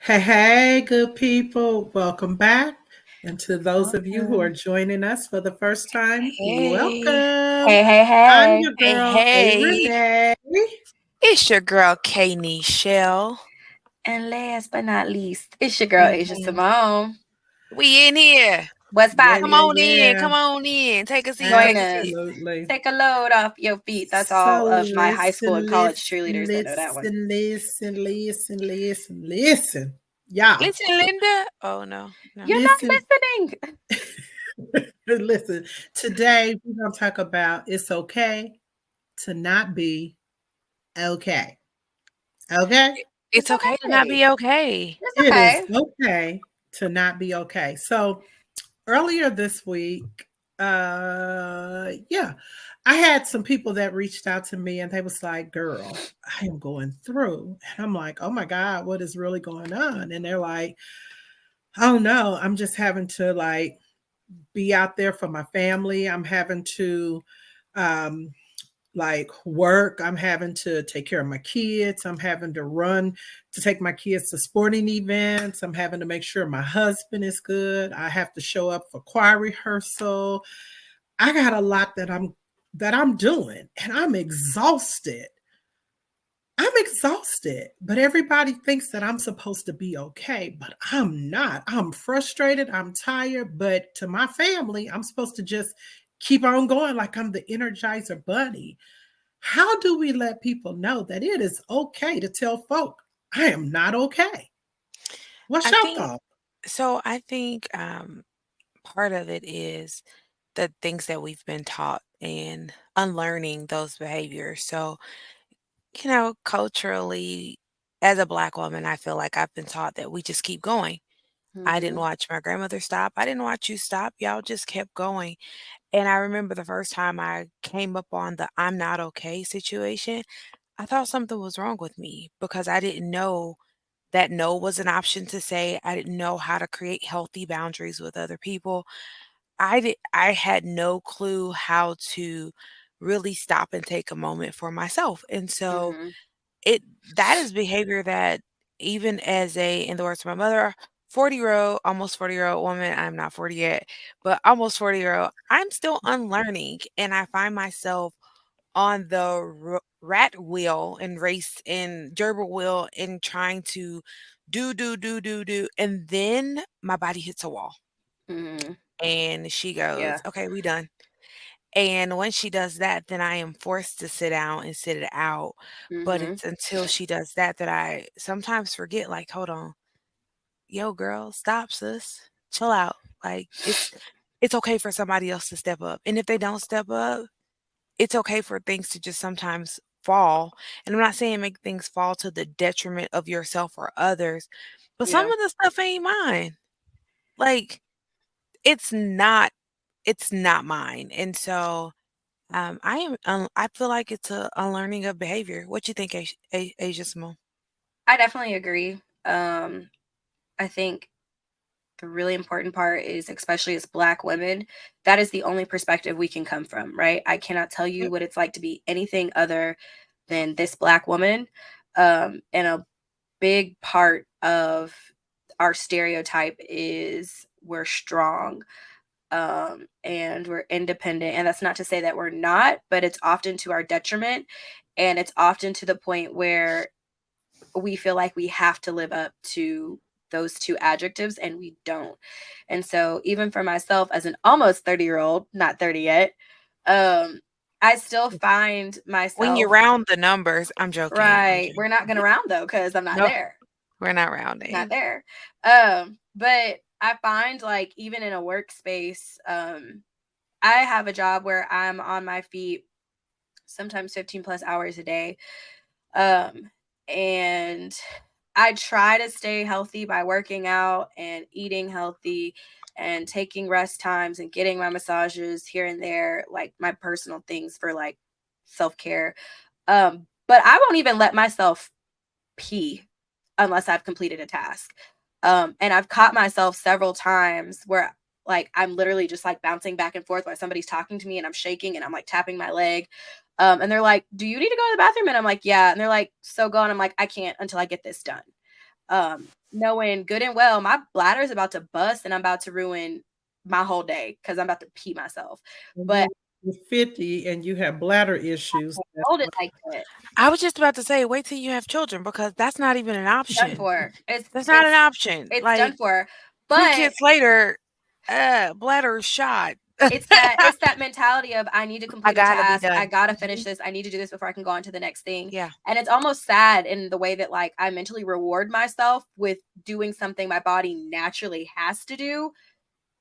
Hey, good people. Welcome back. And to those of you who are Welcome. joining us for the first time, Hey, welcome. Hey, hey, I'm hey. your hey, girl, A. hey. Renee. It's your girl, K Shell. And last but not least, it's your girl, Asia hmm Simone. We in here. What's Yeah, Come yeah, poppin'? on in. yeah. Come on in. Take a seat. Join Take a us. seat. Absolutely. Take a load off your feet. That's So all of my high school and listen, college listen, cheerleaders that know that one. listen, listen, listen, listen, listen. Y'all, Listen, Linda. Oh, no. No. You're listen, not listening. listen. Today, we're going to talk about it's okay to not be okay. Okay? It's It's okay to not okay. be okay. It's It is okay. okay to not be okay. So earlier this week, yeah, I had some people that reached out to me and they was like, "Girl, I am going through," and I'm like, "Oh my God, what is really going on?" And they're like, "Oh no, I'm just having to like be out there for my family. I'm having to um like work. I'm having to take care of my kids. I'm having to run to take my kids to sporting events. I'm having to make sure my husband is good. I have to show up for choir rehearsal. I got a lot that I'm doing and I'm exhausted. I'm exhausted, but everybody thinks that I'm supposed to be okay, but I'm not. I'm frustrated, I'm tired, but to my family, I'm supposed to just keep on going like I'm the Energizer Bunny. How do we let people know that it is okay to tell folk, I am not okay? What's I your think thought? I think part of it is the things that we've been taught and unlearning those behaviors. So, culturally, as a Black woman, I feel like I've been taught that we just keep going. I didn't Mm-hmm. watch my grandmother stop. I didn't watch you stop. Y'all just kept going. And I remember the first time I came up on the I'm not okay situation, I thought something was wrong with me because I didn't know that no was an option to say. I didn't know how to create healthy boundaries with other people. I had no clue how to really stop and take a moment for myself. And so Mm-hmm. it that is behavior that even as a in the words of my mother, 40-year-old, almost 40-year-old woman, I'm not 40 yet, but almost 40-year-old, I'm still unlearning and I find myself on the rat wheel and race and gerbil wheel and trying to do, and then my body hits a wall Mm-hmm. and she goes, Yeah. "Okay, we done." And when she does that, then I am forced to sit down and sit it out. But Mm-hmm. it's until she does that that I sometimes forget, like, hold on, yo, girl, stop, sis, chill out. Like it's okay for somebody else to step up. And if they don't step up, it's okay for things to just sometimes fall. And I'm not saying make things fall to the detriment of yourself or others, but some Yeah. of the stuff ain't mine. Like it's not it's not mine. And so I feel like it's a learning of behavior. What you think, Asia Simone? I definitely agree. I think the really important part is, especially as Black women, that is the only perspective we can come from, right? I cannot tell you what it's like to be anything other than this Black woman. And a big part of our stereotype is we're strong, and we're independent. And that's not to say that we're not, but it's often to our detriment. And it's often to the point where we feel like we have to live up to those two adjectives and we don't. And so even for myself as an almost 30-year-old, not 30 yet, um I still find When you myself, round the numbers, I'm joking. I'm right, joking. we're not going to round though cuz I'm not No, there. we're not Not rounding. there. But I find like even in a workspace, I have a job where I'm on my feet sometimes 15 plus hours a day. Um and I try to stay healthy by working out and eating healthy and taking rest times and getting my massages here and there, like my personal things for like self-care. But I won't even let myself pee unless I've completed a task. And I've caught myself several times where like I'm literally just like bouncing back and forth while somebody's talking to me and I'm shaking and I'm like tapping my leg. And they're like, "Do you need to go to the bathroom?" And I'm like, "Yeah." And they're like, "So go." And I'm like, "I can't until I get this done." Knowing good and well my bladder is about to bust and I'm about to ruin my whole day because I'm about to pee myself. And But then you're 50 and you have bladder issues. That's hold it why. like that. I was just about to say, wait till you have children because that's not even an Done option. for. That's not an option. It's done Like for. 3 But kids later, bladder shot. it's that mentality of I need to I complete a gotta be task. I done. gotta finish this. I need to do this before I can go on to the next thing. Yeah. And it's almost sad in the way that like I mentally reward myself with doing something my body naturally has to do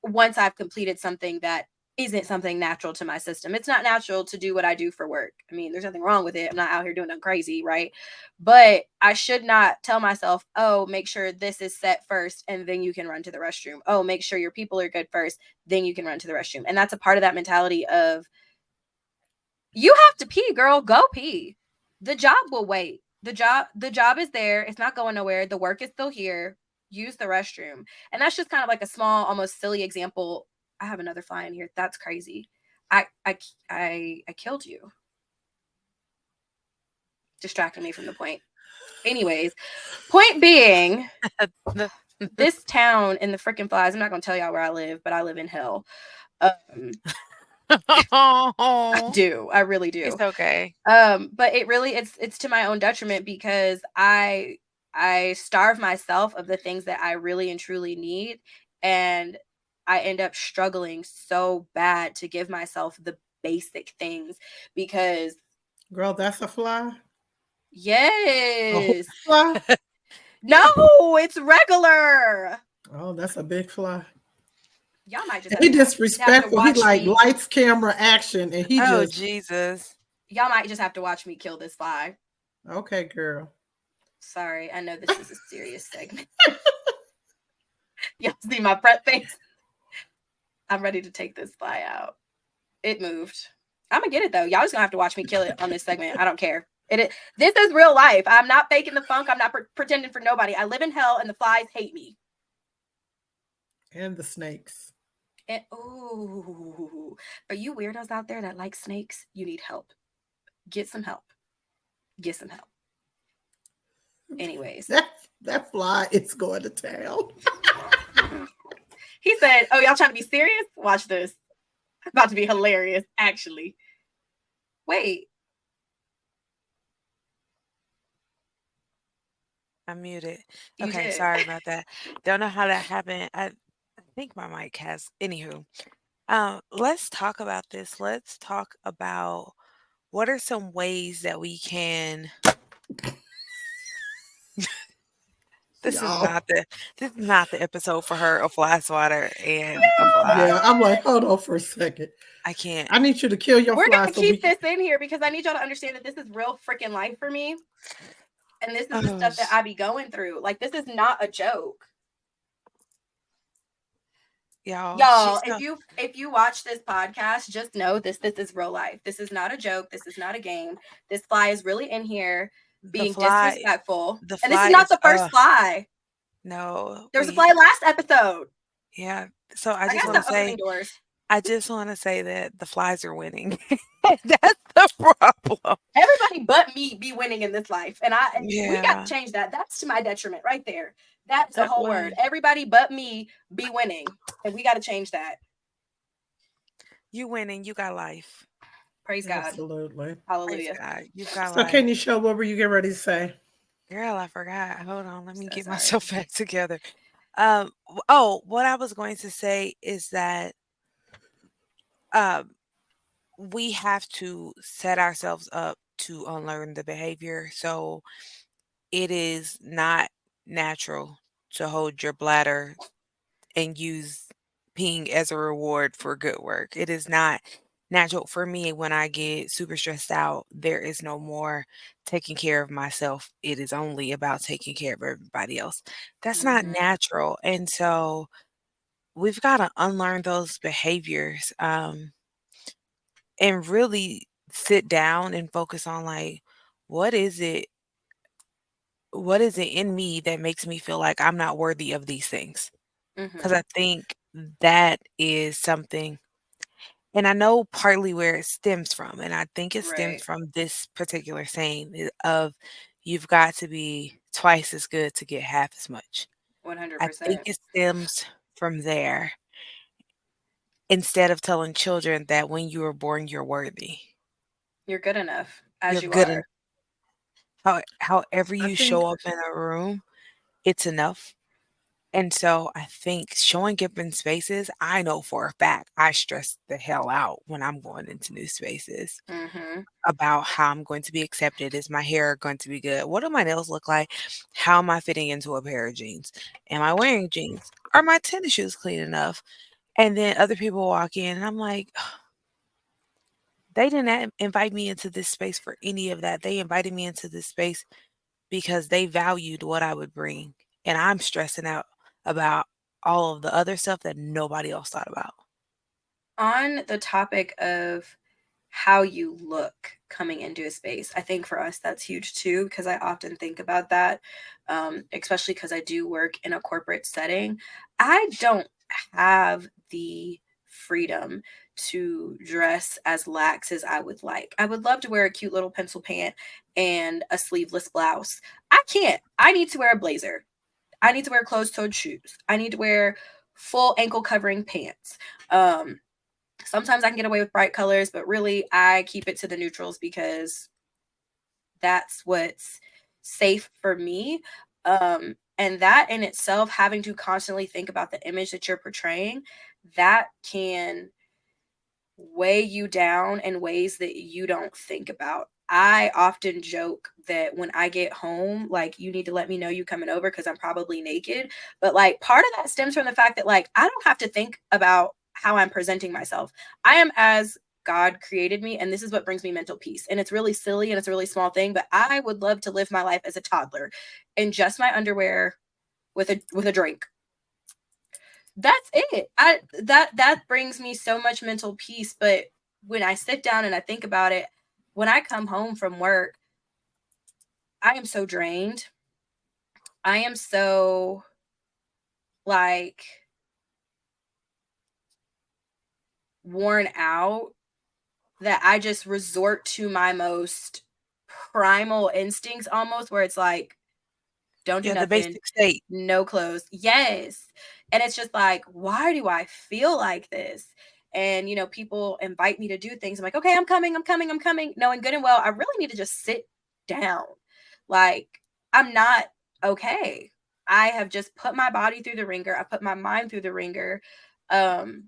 once I've completed something that isn't something natural to my system. It's not natural to do what I do for work. I mean, there's nothing wrong with it. I'm not out here doing nothing crazy, right? But I should not tell myself, oh, make sure this is set first and then you can run to the restroom. Oh, make sure your people are good first, then you can run to the restroom. And that's a part of that mentality of you have to pee, girl, go pee. The job will wait. The job is there. It's not going nowhere. The work is still here. Use the restroom. And that's just kind of like a small, almost silly example. I have another fly in here. That's crazy. I killed you. Distracting me from the point. Anyways, point being, this town in the freaking flies. I'm not gonna tell y'all where I live, but I live in hell. I do. I really do. It's okay. But it's to my own detriment because I starve myself of the things that I really and truly need, and I end up struggling so bad to give myself the basic things because Girl, that's a fly. A yes. fly. No, it's regular. Oh, that's a big fly. Y'all might just He have to disrespectful. He watch like me. lights, camera, action, and he Oh just Jesus. Y'all might just have to watch me kill this fly. okay, girl. Sorry, I know this is a serious segment. Y'all see my prep face? I'm ready to take this fly out. It moved. I'm gonna get it though. Y'all just gonna have to watch me kill it on this segment. I don't care. This is real life. I'm not faking the funk. I'm not pretending for nobody. I live in hell, and the flies hate me. And the snakes. And ooh, for you weirdos out there that like snakes, you need help. Get some help. Get some help. Anyways, that fly is going to town. he said, "Oh, y'all trying to be serious? Watch this. It's about to be hilarious, actually." Wait. I'm muted. You Okay, did. sorry about that. Don't know how that happened. I think my mic has. Anywho, let's talk about this. Let's talk about what are some ways that we can. This is Y'all. not the episode for her. A fly swatter and a fly. Yeah, I'm like, hold on for a second. I can't. I need you to kill your We're fly. gonna keep this in here because I need y'all to understand that this is real freaking life for me. And this is the stuff that I be going through. Like, this is not a joke. Y'all, if you watch this podcast, just know this is real life. This is not a joke. This is not a game. This fly is really in here being disrespectful. And this is not the first fly. No. There was a fly last episode. Yeah. So I just want to say doors. I just want to say that the flies are winning. That's the problem. Everybody but me be winning in this life. And we got to change that. That's to my detriment right there. That's the whole word. Everybody but me be winning. And we got to change that. You winning. You got life. Praise God. Absolutely. Hallelujah. Praise God. You've got So life. can you show what were you getting ready to say? Girl, I forgot. Hold on. Let me get myself back together. What I was going to say is that we have to set ourselves up to unlearn the behavior. So it is not natural to hold your bladder and use peeing as a reward for good work. It is not natural for me when I get super stressed out. There is no more taking care of myself. It is only about taking care of everybody else. That's not natural. And so we've got to unlearn those behaviors and really sit down and focus on like, what is it in me that makes me feel like I'm not worthy of these things? Because I think that is something, and I know partly where it stems from, and I think it stems from this particular saying of you've got to be twice as good to get half as much. I think 100%. it stems from there instead of telling children that when you were born, you're worthy. You're good enough as You're you good, and are. however I you think show up in a room, it's enough. And so I think showing up in spaces, I know for a fact I stress the hell out when I'm going into new spaces Mhm. about how I'm going to be accepted. Is my hair going to be good? What do my nails look like? How am I fitting into a pair of jeans? Am I wearing jeans? Are my tennis shoes clean enough? And then other people walk in and I'm like, they didn't invite me into this space for any of that. They invited me into this space because they valued what I would bring. And I'm stressing out about all of the other stuff that nobody else thought about. On the topic of how you look coming into a space, I think for us that's huge too, because I often think about that, especially because I do work in a corporate setting. I don't have the freedom to dress as lax as I would like. I would love to wear a cute little pencil pant and a sleeveless blouse. I can't. I need to wear a blazer. I need to wear closed-toed shoes. I need to wear full ankle covering pants. Um, Sometimes I can get away with bright colors, but really I keep it to the neutrals because that's what's safe for me. And that in itself, having to constantly think about the image that you're portraying, that can weigh you down in ways that you don't think about. I often joke that when I get home, like, you need to let me know you coming over because I'm probably naked. But like, part of that stems from the fact that like I don't have to think about how I'm presenting myself. I am as God created me, and this is what brings me mental peace. And it's really silly and it's a really small thing, but I would love to live my life as a toddler in just my underwear with a drink. That's it. That brings me so much mental peace. But when I sit down and I think about it, when I come home from work, I am so drained. I am so like worn out that I just resort to my most primal instincts almost, where it's like, don't do Yeah, the nothing, basic state. no clothes. Yes. And it's just like, why do I feel like this? And, people invite me to do things. I'm like, okay, I'm coming, I'm coming, I'm coming. Knowing good and well, I really need to just sit down. Like, I'm not okay. I have just put my body through the ringer. I put my mind through the ringer. Um,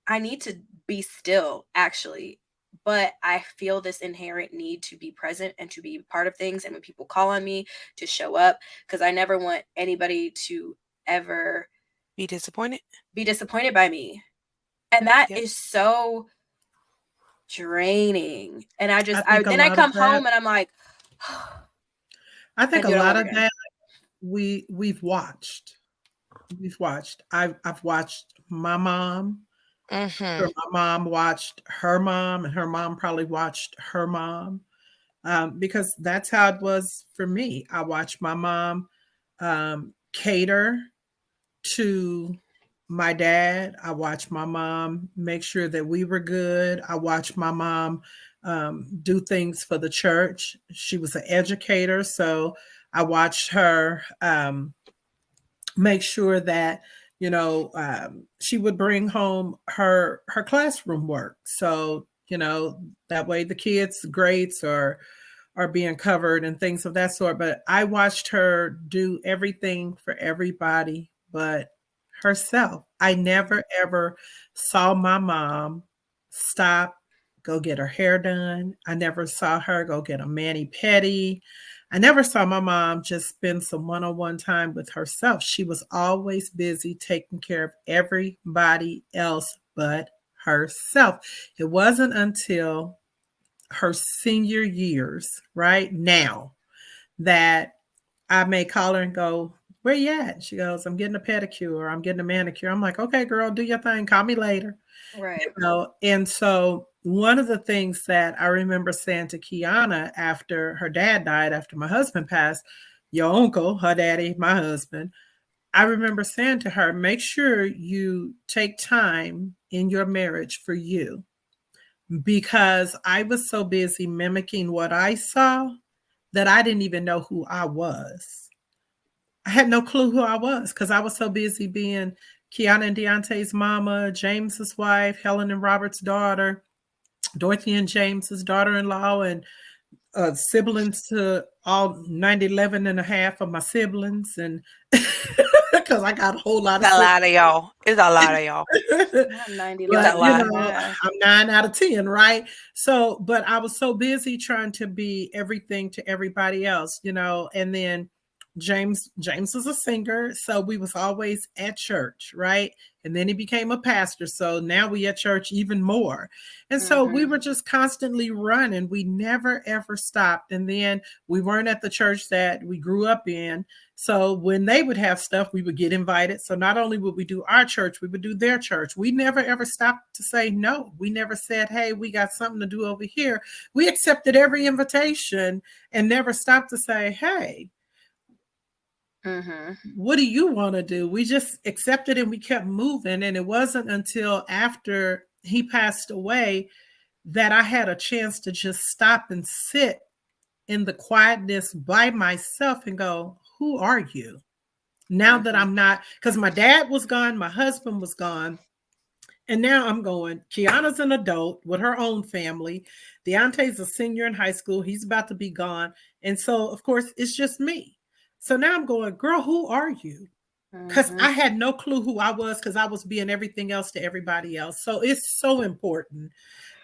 I need to be still, actually. But I feel this inherent need to be present and to be part of things. And when people call on me, to show up, because I never want anybody to ever Be disappointed? be disappointed by me. And that Yep. is so draining. And I think a then I lot of come that. home and I'm like, I think and a do it all lot over of again. that we've watched. We've watched. I've watched my mom. Sure, Mhm. my mom watched her mom, and her mom probably watched her mom, because that's how it was for me. I watched my mom cater to my dad. I watched my mom make sure that we were good. I watched my mom do things for the church. She was an educator, so I watched her make sure that she would bring home her classroom work. So that way the kids' grades are being covered and things of that sort. But I watched her do everything for everybody but herself. I never ever saw my mom stop, go get her hair done. I never saw her go get a mani pedi. I never saw my mom just spend some one on one time with herself. She was always busy taking care of everybody else but herself. It wasn't until her senior years, right now, that I may call her and go, "Where you at?" She goes, "I'm getting a pedicure, or I'm getting a manicure." I'm like, "Okay, girl, do your thing. Call me later." Right. And so one of the things that I remember saying to Kiana after her dad died, after my husband passed, your uncle, her daddy, my husband, I remember saying to her, make sure you take time in your marriage for you, because I was so busy mimicking what I saw that I didn't even know who I was. I had no clue who I was because I was so busy being Kiana and Deontay's mama, James's wife, Helen and Robert's daughter, Dorothy and James's daughter-in-law, and siblings to all 90, 11 and a half of my siblings. And because I got a whole lot It's of a siblings. lot of y'all. It's a lot of y'all. I'm 90, It's a But 11 and lot. a I'm half. 9 out of 10, right? So, but I was so busy trying to be everything to everybody else, and then James was a singer, so we was always at church, right? And then he became a pastor, so now we at church even more. And so we were just constantly running. We never ever stopped. And then we weren't at the church that we grew up in, so when they would have stuff, we would get invited. So not only would we do our church, we would do their church. We never ever stopped to say no. We never said, hey, we got something to do over here. We accepted every invitation and never stopped to say, hey, what do you want to do? We just accepted and we kept moving. And it wasn't until after he passed away that I had a chance to just stop and sit in the quietness by myself and go, who are you? Now that I'm not, because my dad was gone, my husband was gone. And now I'm going, Kiana's an adult with her own family. Deontay's a senior in high school. He's about to be gone. And so, of course, it's just me. So now I'm going, girl, who are you? Because I had no clue who I was because I was being everything else to everybody else. So it's so important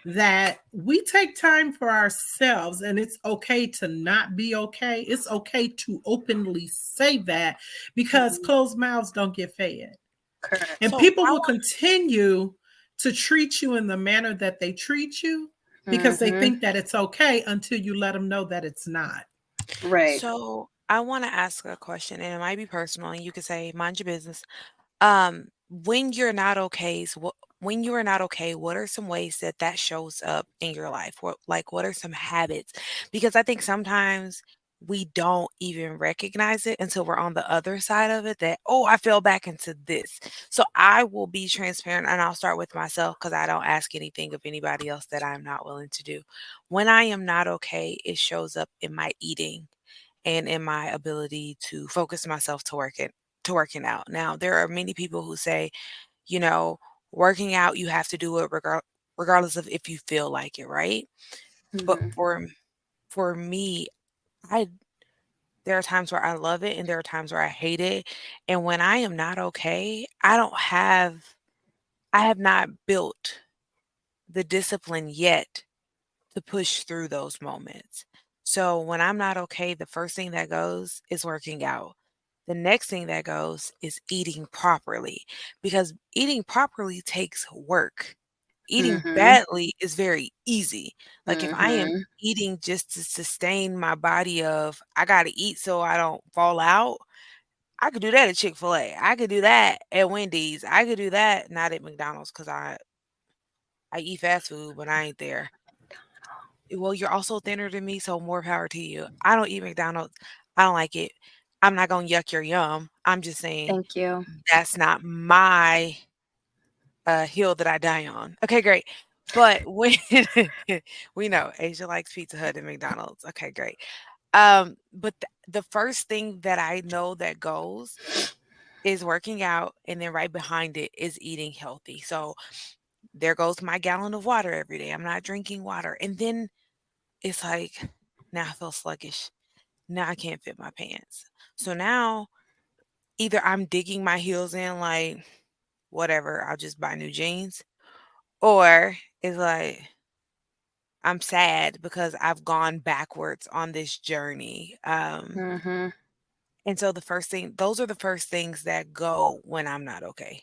that we take time for ourselves, and it's okay to not be okay. It's okay to openly say that because closed mouths don't get fed. Correct. And So people I will want continue to treat you in the manner that they treat you because they think that it's okay until you let them know that it's not. Right. I want to ask a question, and it might be personal, and you can say, mind your business. When you're not okay, when you are not okay, what are some ways that that shows up in your life? What are some habits? Because I think sometimes we don't even recognize it until we're on the other side of it that, oh, I fell back into this. So I will be transparent and I'll start with myself because I don't ask anything of anybody else that I'm not willing to do. When I am not okay, it shows up in my eating and in my ability to focus myself to working out. Now, there are many people who say, you know, working out, you have to do it regardless of if you feel like it, right? But for me, I there are times where I love it and there are times where I hate it. And when I am not okay, I have not built the discipline yet to push through those moments. So when I'm not okay, the first thing that goes is working out. The next thing that goes is eating properly because eating properly takes work. Eating badly is very easy. Like if I am eating just to sustain my body of I got to eat so I don't fall out, I could do that at Chick-fil-A. I could do that at Wendy's. I could do that not at McDonald's cuz I eat fast food when I ain't there. Well, you're also thinner than me, so more power to you. I don't eat McDonald's. I don't like it. I'm not gonna yuck your yum. I'm just saying Thank you. that's not my hill that I die on. Okay, great. But when we know Asia likes Pizza Hut and McDonald's. Okay, great. But the first thing that I know that goes is working out, and then right behind it is eating healthy. So there goes my gallon of water every day. I'm not drinking water. And then it's like, now I feel sluggish. Now I can't fit my pants. So now either I'm digging my heels in like, whatever, I'll just buy new jeans, or it's like I'm sad because I've gone backwards on this journey. And so those are the first things that go when I'm not okay.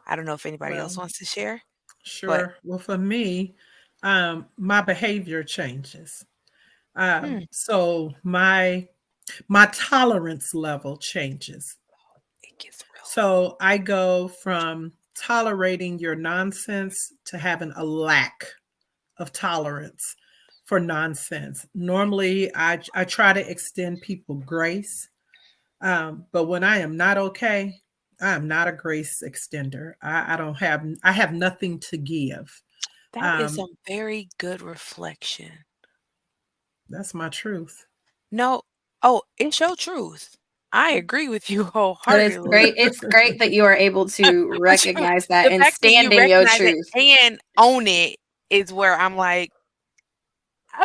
I don't know if anybody else Well, wants to share, but sure. Well, for me, my behavior changes. hmm, So my tolerance level changes. it gets real. So I go from tolerating your nonsense to having a lack of tolerance for nonsense. Normally, I try to extend people grace, but when I am not okay, I am not a grace extender. I have nothing to give. That is Um, a very good reflection. that's my truth. No. Oh, it's your truth. I agree with you But it's wholeheartedly. great. It's great that you are able to recognize that The and fact that you stand in your recognize it truth. and own it is where I'm like,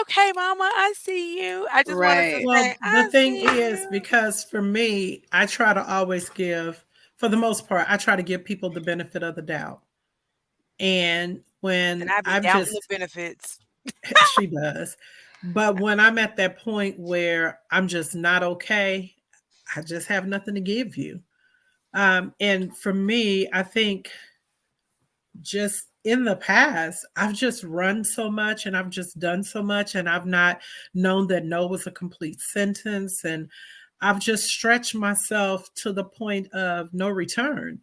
"Okay, mama, I see you." I just wanted to Right. say, Well, the "I thing see is, you." because for me, I try to always give, for the most part, I try to give people the benefit of the doubt. And And when I be I've doubting the just, benefits. she does, but when I'm at that point where I'm just not okay, I just have nothing to give you. And for me, I think just in the past, I've just run so much and I've just done so much, and I've not known that no was a complete sentence. And I've just stretched myself to the point of no return.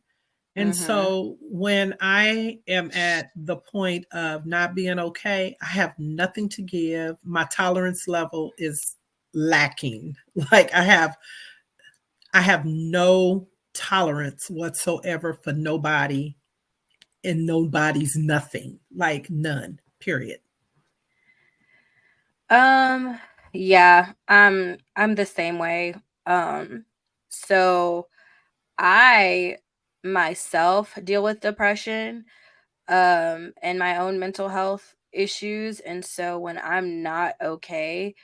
And Mhm. so when I am at the point of not being okay, I have nothing to give. My tolerance level is lacking. Like I have no tolerance whatsoever for nobody and nobody's nothing. Like none. Period. Um, yeah, I'm the same way. Um, so I myself deal with depression, and my own mental health issues. And so when I'm not okay,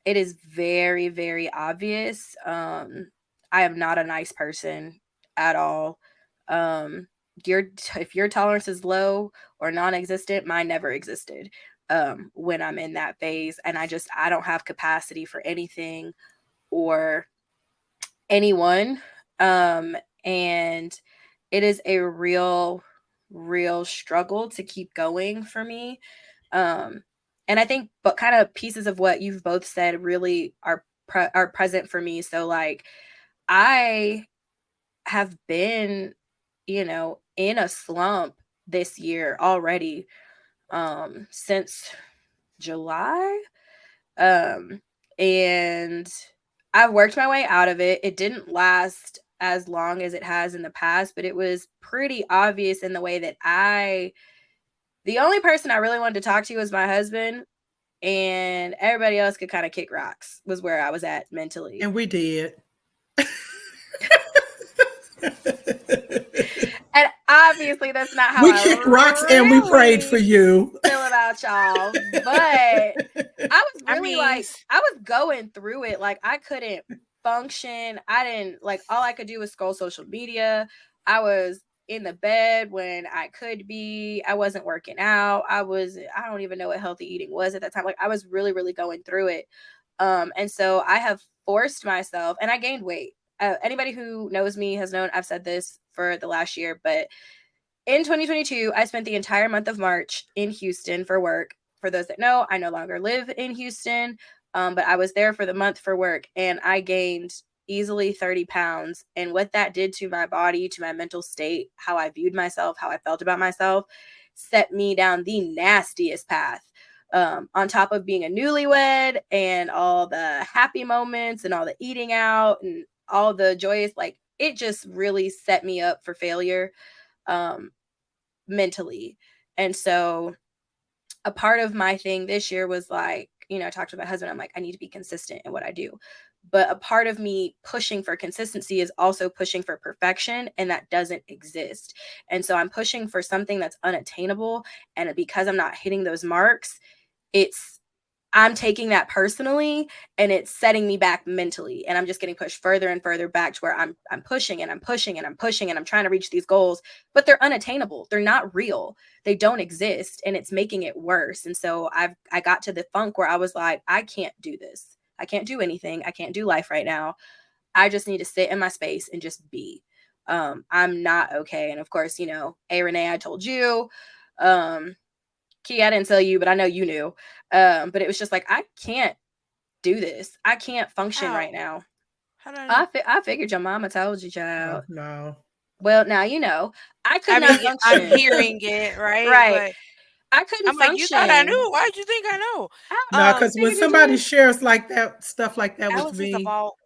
it is very, very obvious. I am not a nice person at all. Um, if your tolerance is low or non-existent, mine never existed. When I'm in that phase, and I don't have capacity for anything or anyone. And it is a real struggle to keep going for me. Um, and I think, but kind of pieces of what you've both said really are present for me. So like, I have been, in a slump this year already, since July. Um, and I've worked my way out of it. It didn't last as long as it has in the past, but it was pretty obvious in the way that the only person I really wanted to talk to was my husband, and everybody else could kind of kick rocks, was where I was at mentally. And we did. And obviously that's not how We I kicked rocks and we prayed for really you. feel about y'all. But I was I really mean, like, I was going through it. Like, I couldn't function. I didn't like, all I could do was scroll social media. I was in the bed when I could be. I wasn't working out. I don't even know what healthy eating was at that time. Like, I was really, really going through it. And so I have forced myself, and I gained weight. Anybody who knows me has known I've said this for the last year, but in 2022, I spent the entire month of March in Houston for work. For those that know, I no longer live in Houston, but I was there for the month for work, and I gained easily 30 pounds. And what that did to my body, to my mental state, how I viewed myself, how I felt about myself, set me down the nastiest path. On top of being a newlywed and all the happy moments and all the eating out and all the joyous, like, it just really set me up for failure. Um, Mentally. And so a part of my thing this year was like, I talked to my husband. I'm like, I need to be consistent in what I do. But a part of me pushing for consistency is also pushing for perfection, and that doesn't exist. And so I'm pushing for something that's unattainable. And because I'm not hitting those marks, it's I'm taking that personally, and it's setting me back mentally, and I'm just getting pushed further and further back to where I'm pushing and I'm pushing and I'm pushing and I'm trying to reach these goals, but they're unattainable. They're not real. They don't exist, and it's making it worse. And so I got to the funk where I was like, I can't do this. I can't do anything. I can't do life right now. I just need to sit in my space and just be. I'm not okay. And of course, hey Renee, I told you. Key, I didn't tell you, but I know you knew. But it was just like, I can't do this. I can't function right how? now. How did I know? I figured your mama told you, Oh child. no. Well, now you know. I could I not mean, I'm function. hearing it, right? Right. But I couldn't I'm like, "You thought I function. knew? Why'd you think I know?" I don't know. No, I Um, because when figured you somebody did. shares like that, stuff like that with Alice is a me, vault.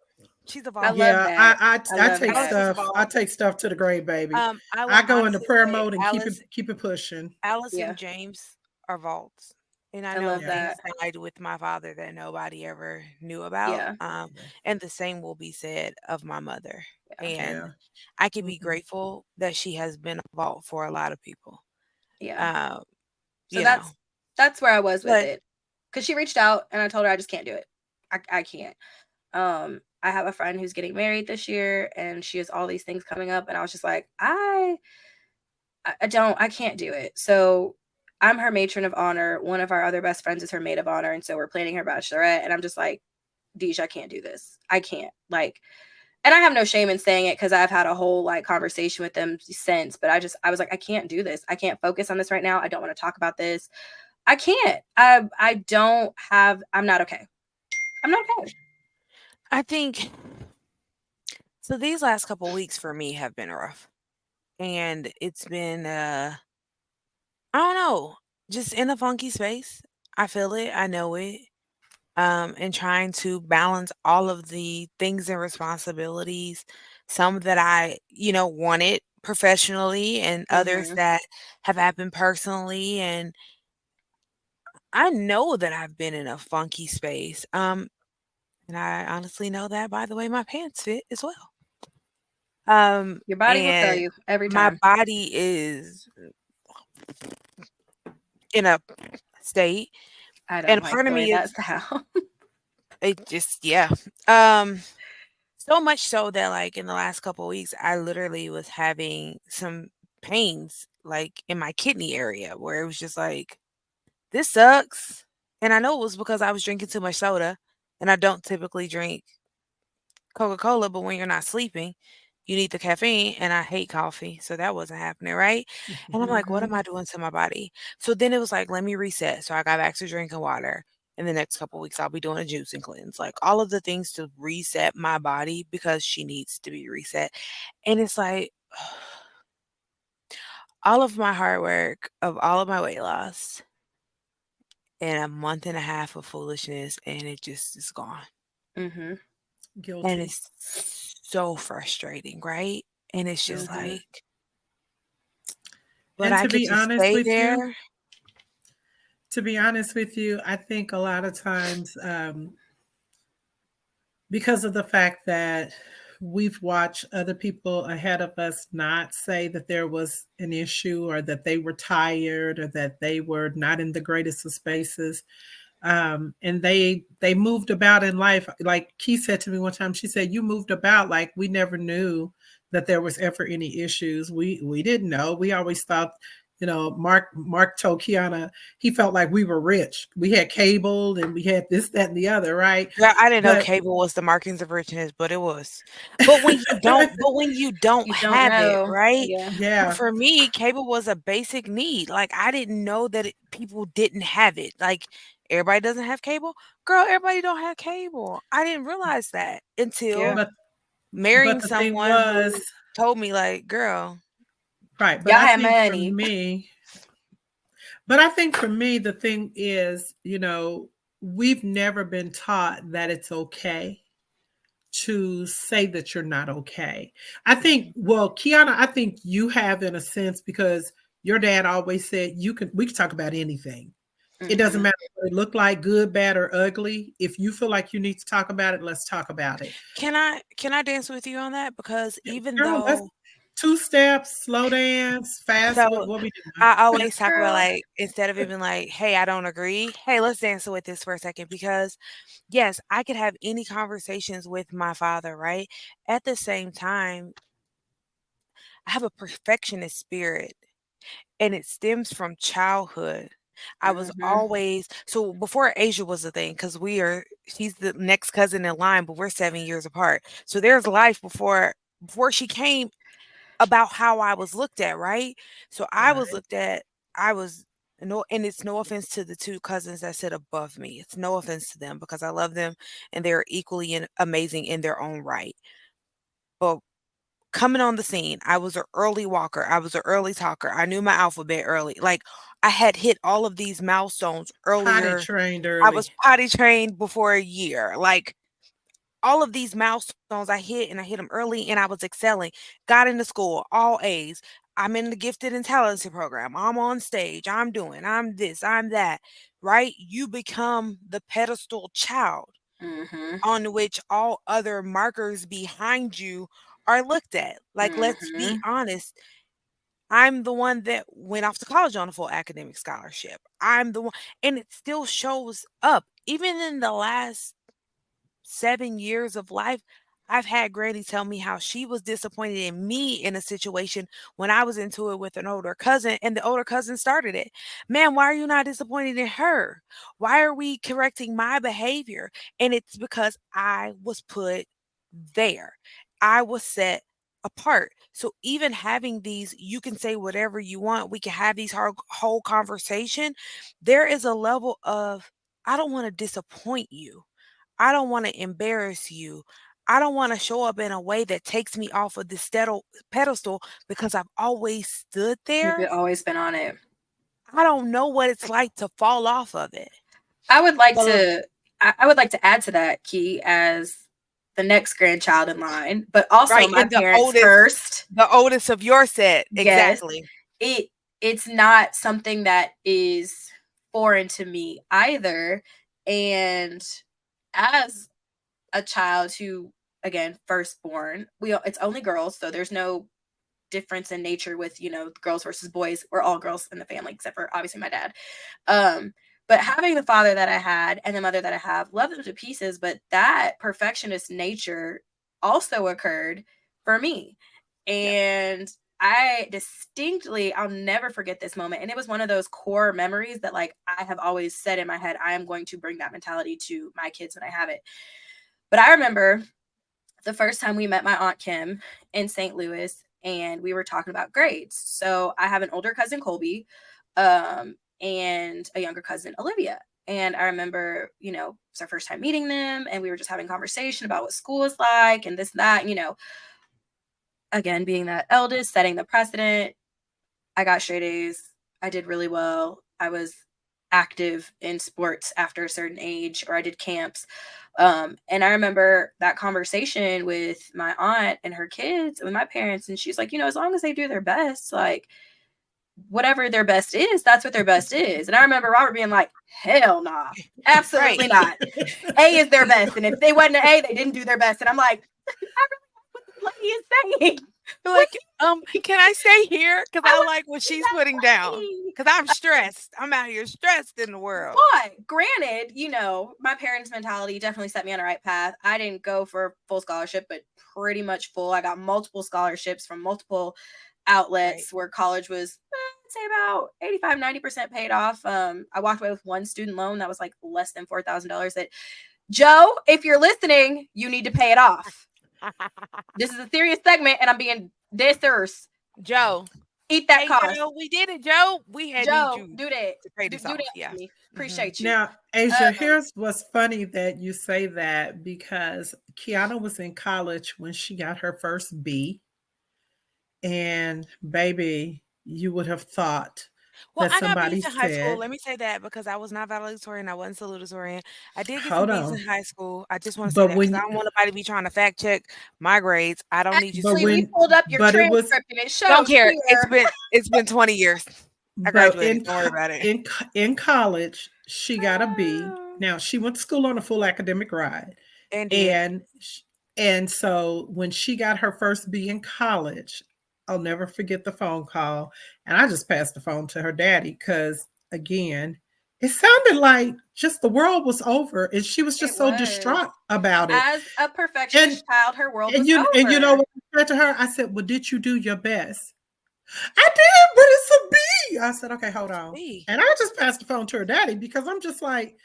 She's a I vault. love yeah, that. I I love take Alice that. is a stuff. I vault. take stuff to the grave, baby. I will I go into honestly prayer say mode and Alice keep it pushing. Alice and Yeah. James are vaults. And I I know love Yeah. things that. died with my father that nobody ever knew about. Yeah. Yeah. And the same will be said of my mother. Yeah. And Yeah. I can be Mhm. grateful that she has been a vault for a lot of people. Yeah. Um, So you know, that's where I was with but it. Cause she reached out and I told her I just can't do it. I can't. I have a friend who's getting married this year and she has all these things coming up. And I was just like, I can't do it. So I'm her matron of honor. One of our other best friends is her maid of honor. And so we're planning her bachelorette. And I'm just like, Deej, I can't do this. I can't. Like, and I have no shame in saying it because I've had a whole like conversation with them since. But I was like, I can't do this. I can't focus on this right now. I don't want to talk about this. I can't. I don't have. I'm not okay. I'm not okay. I think so. These last couple weeks for me have been rough, and it's been I don't know, just in a funky space. I feel it. I know it. And trying to balance all of the things and responsibilities, some that I, wanted professionally and others Mm-hmm. that have happened personally. And I know that I've been in a funky space. And I honestly know that by the way my pants fit as well. Your body will tell And you every my time. body is in a state, I and don't a like part of the way me is that sounds. it just yeah. Um So much so that, like, in the last couple of weeks, I literally was having some pains, like, in my kidney area where it was just like, "This sucks." And I know it was because I was drinking too much soda, and I don't typically drink Coca-Cola, but when you're not sleeping, you need the caffeine, and I hate coffee, so that wasn't happening, right? And I'm like, "What Mm-hmm. am I doing to my body?" So then it was like, "Let me reset." So I got back to drinking water. In the next couple weeks, I'll be doing a juicing cleanse, like, all of the things to reset my body because she needs to be reset. And it's like, all of my hard work of all of my weight loss and a month and a half of foolishness, and it just is gone. Mm-hmm. And Guilty. it's so frustrating, right? And it's just Mm-hmm. like, but And I get to stay there. to be honest with you, I think a lot of times because of the fact that we've watched other people ahead of us not say that there was an issue or that they were tired or that they were not in the greatest of spaces, and they moved about in life. Like Key said to me one time, she said, "You moved about like we never knew that there was ever any issues. We didn't know. We always thought." Mark told Kiana he felt like we were rich. We had cable and we had this, that, and the other, right? Yeah, I didn't know But cable was the markings of richness, but it was. But when you don't You don't have it, know. right? Yeah. But yeah, for me, cable was a basic need. Like I didn't know that people didn't have it. Like everybody doesn't have cable. Girl, everybody don't have cable. I didn't realize that until Yeah. but marrying but the thing someone was, who told me like, "Girl, right, but Y'all I have think for money. me, but I think for me, the thing is, we've never been taught that it's okay to say that you're not okay. I think, well, Kiana, I think you have in a sense because your dad always said we can talk about anything. It doesn't Mm-hmm. matter what it look like, good, bad, or ugly. If you feel like you need to talk about it, let's talk about it. can I dance with you on that?" Because Yeah, even girl, let's though two steps, slow dance, fast. What so what we doing? I Yes, always talk about girl. like instead of even like, "Hey, I don't agree. Hey, let's dance with this for a second." Because yes, I could have any conversations with my father, right? At the same time, I have a perfectionist spirit and it stems from childhood. I was Mm-hmm. always so before Asia was a thing because she's the next cousin in line, but we're 7 years apart. So there's life before she came about how I was looked at, right? So I was Right. looked at, I was no, and it's no offense to the two cousins that sit above me. It's no offense to them because I love them and they're equally amazing in their own right. But coming on the scene, I was an early walker. I was an early talker. I knew my alphabet early. Like I had hit all of these milestones Potty earlier. trained I was early. potty trained before a year. Like all of these milestones I hit and I hit them early and I was excelling. Got into school, all A's. I'm in the gifted and talented program. I'm on stage. I'm this, I'm that. right? You become the pedestal child Mm-hmm. on which all other markers behind you are looked at. Like, let's be Mm-hmm. honest. I'm the one that went off to college on a full academic scholarship. I'm the one, and it still shows up. Even in the last 7 years of life, I've had Granny tell me how she was disappointed in me in a situation when I was into it with an older cousin, and the older cousin started it. Man, why are you not disappointed in her? Why are we correcting my behavior? And it's because I was put there. I was set apart. So even having these, you can say whatever you want. We can have these whole conversation. There is a level of, I don't want to disappoint you. I don't want to embarrass you. I don't want to show up in a way that takes me off of this pedestal because I've always stood You've there. always been on it. I don't know what it's like to fall off of it. I would like But to. I would like to add to that, Key, as the next grandchild in line, but also right, my and parents first. the oldest of your set, Yes, exactly. it's not something that is foreign to me either. And as a child who, again, firstborn, it's only girls, so there's no difference in nature with, girls versus boys. We're all girls in the family except for obviously my dad. But having the father that I had and the mother that I have, love them to pieces, but that perfectionist nature also occurred for me. Yep. And I'll never forget this moment. And it was one of those core memories that, like, I have always said in my head, I am going to bring that mentality to my kids when I have it. But I remember the first time we met my Aunt Kim in St. Louis, and we were talking about grades. So I have an older cousin, Colby, and a younger cousin, Olivia. And I remember, it's our first time meeting them, and we were just having conversation about what school is like and this and that, again, being that eldest, setting the precedent. I got straight A's. I did really well. I was active in sports after a certain age, or I did camps. And I remember that conversation with my aunt and her kids, with my parents, and she's like, as long as they do their best, like, whatever their best is, that's what their best is. And I remember Robert being like, hell nah, absolutely not. A is their best. And if they wasn't an A, they didn't do their best. And I'm like, I really like what this lady is saying. Like, can I stay here? Because I like what she's putting down. Because I'm stressed. I'm out here stressed in the world. But granted, my parents' mentality definitely set me on the right path. I didn't go for full scholarship, but pretty much full. I got multiple scholarships from multiple outlets where college was, I'd say about 85-90% paid off. I walked away with one student loan that was like less than $4,000 that, Joe, if you're listening, you need to pay it off. This is a serious segment and I'm being dead serious. Joe, eat that cost. Joe, we did it, Joe. We had Joe, you do that. to pay this off. Yeah. Appreciate you. Now, Asia, here's what's funny that you say that, because Kiana was in college when she got her first B. And baby, you would have thought Well, that I got somebody B's in high school. said, Let me say that because I was not valedictorian. I wasn't salutatorian. I did get some hold B's in on. high school. I just want to say But that because I when don't want nobody to be trying to fact check my grades. I don't need you to. but Actually, we when pulled up your but it was transcript and it shows Don't care. here. It's been 20 years. I but graduated. Don't worry about it. in college, she got a B. Oh. Now she went to school on a full academic ride. And did. And so when she got her first B in college, I'll never forget the phone call. And I just passed the phone to her daddy because, again, it sounded like just the world was over. And she was just so distraught about it. As a perfectionist child, her world was over. And you know what I said to her? I said, well, did you do your best? I did, but it's a B. I said, okay, hold on. And I just passed the phone to her daddy because I'm just like,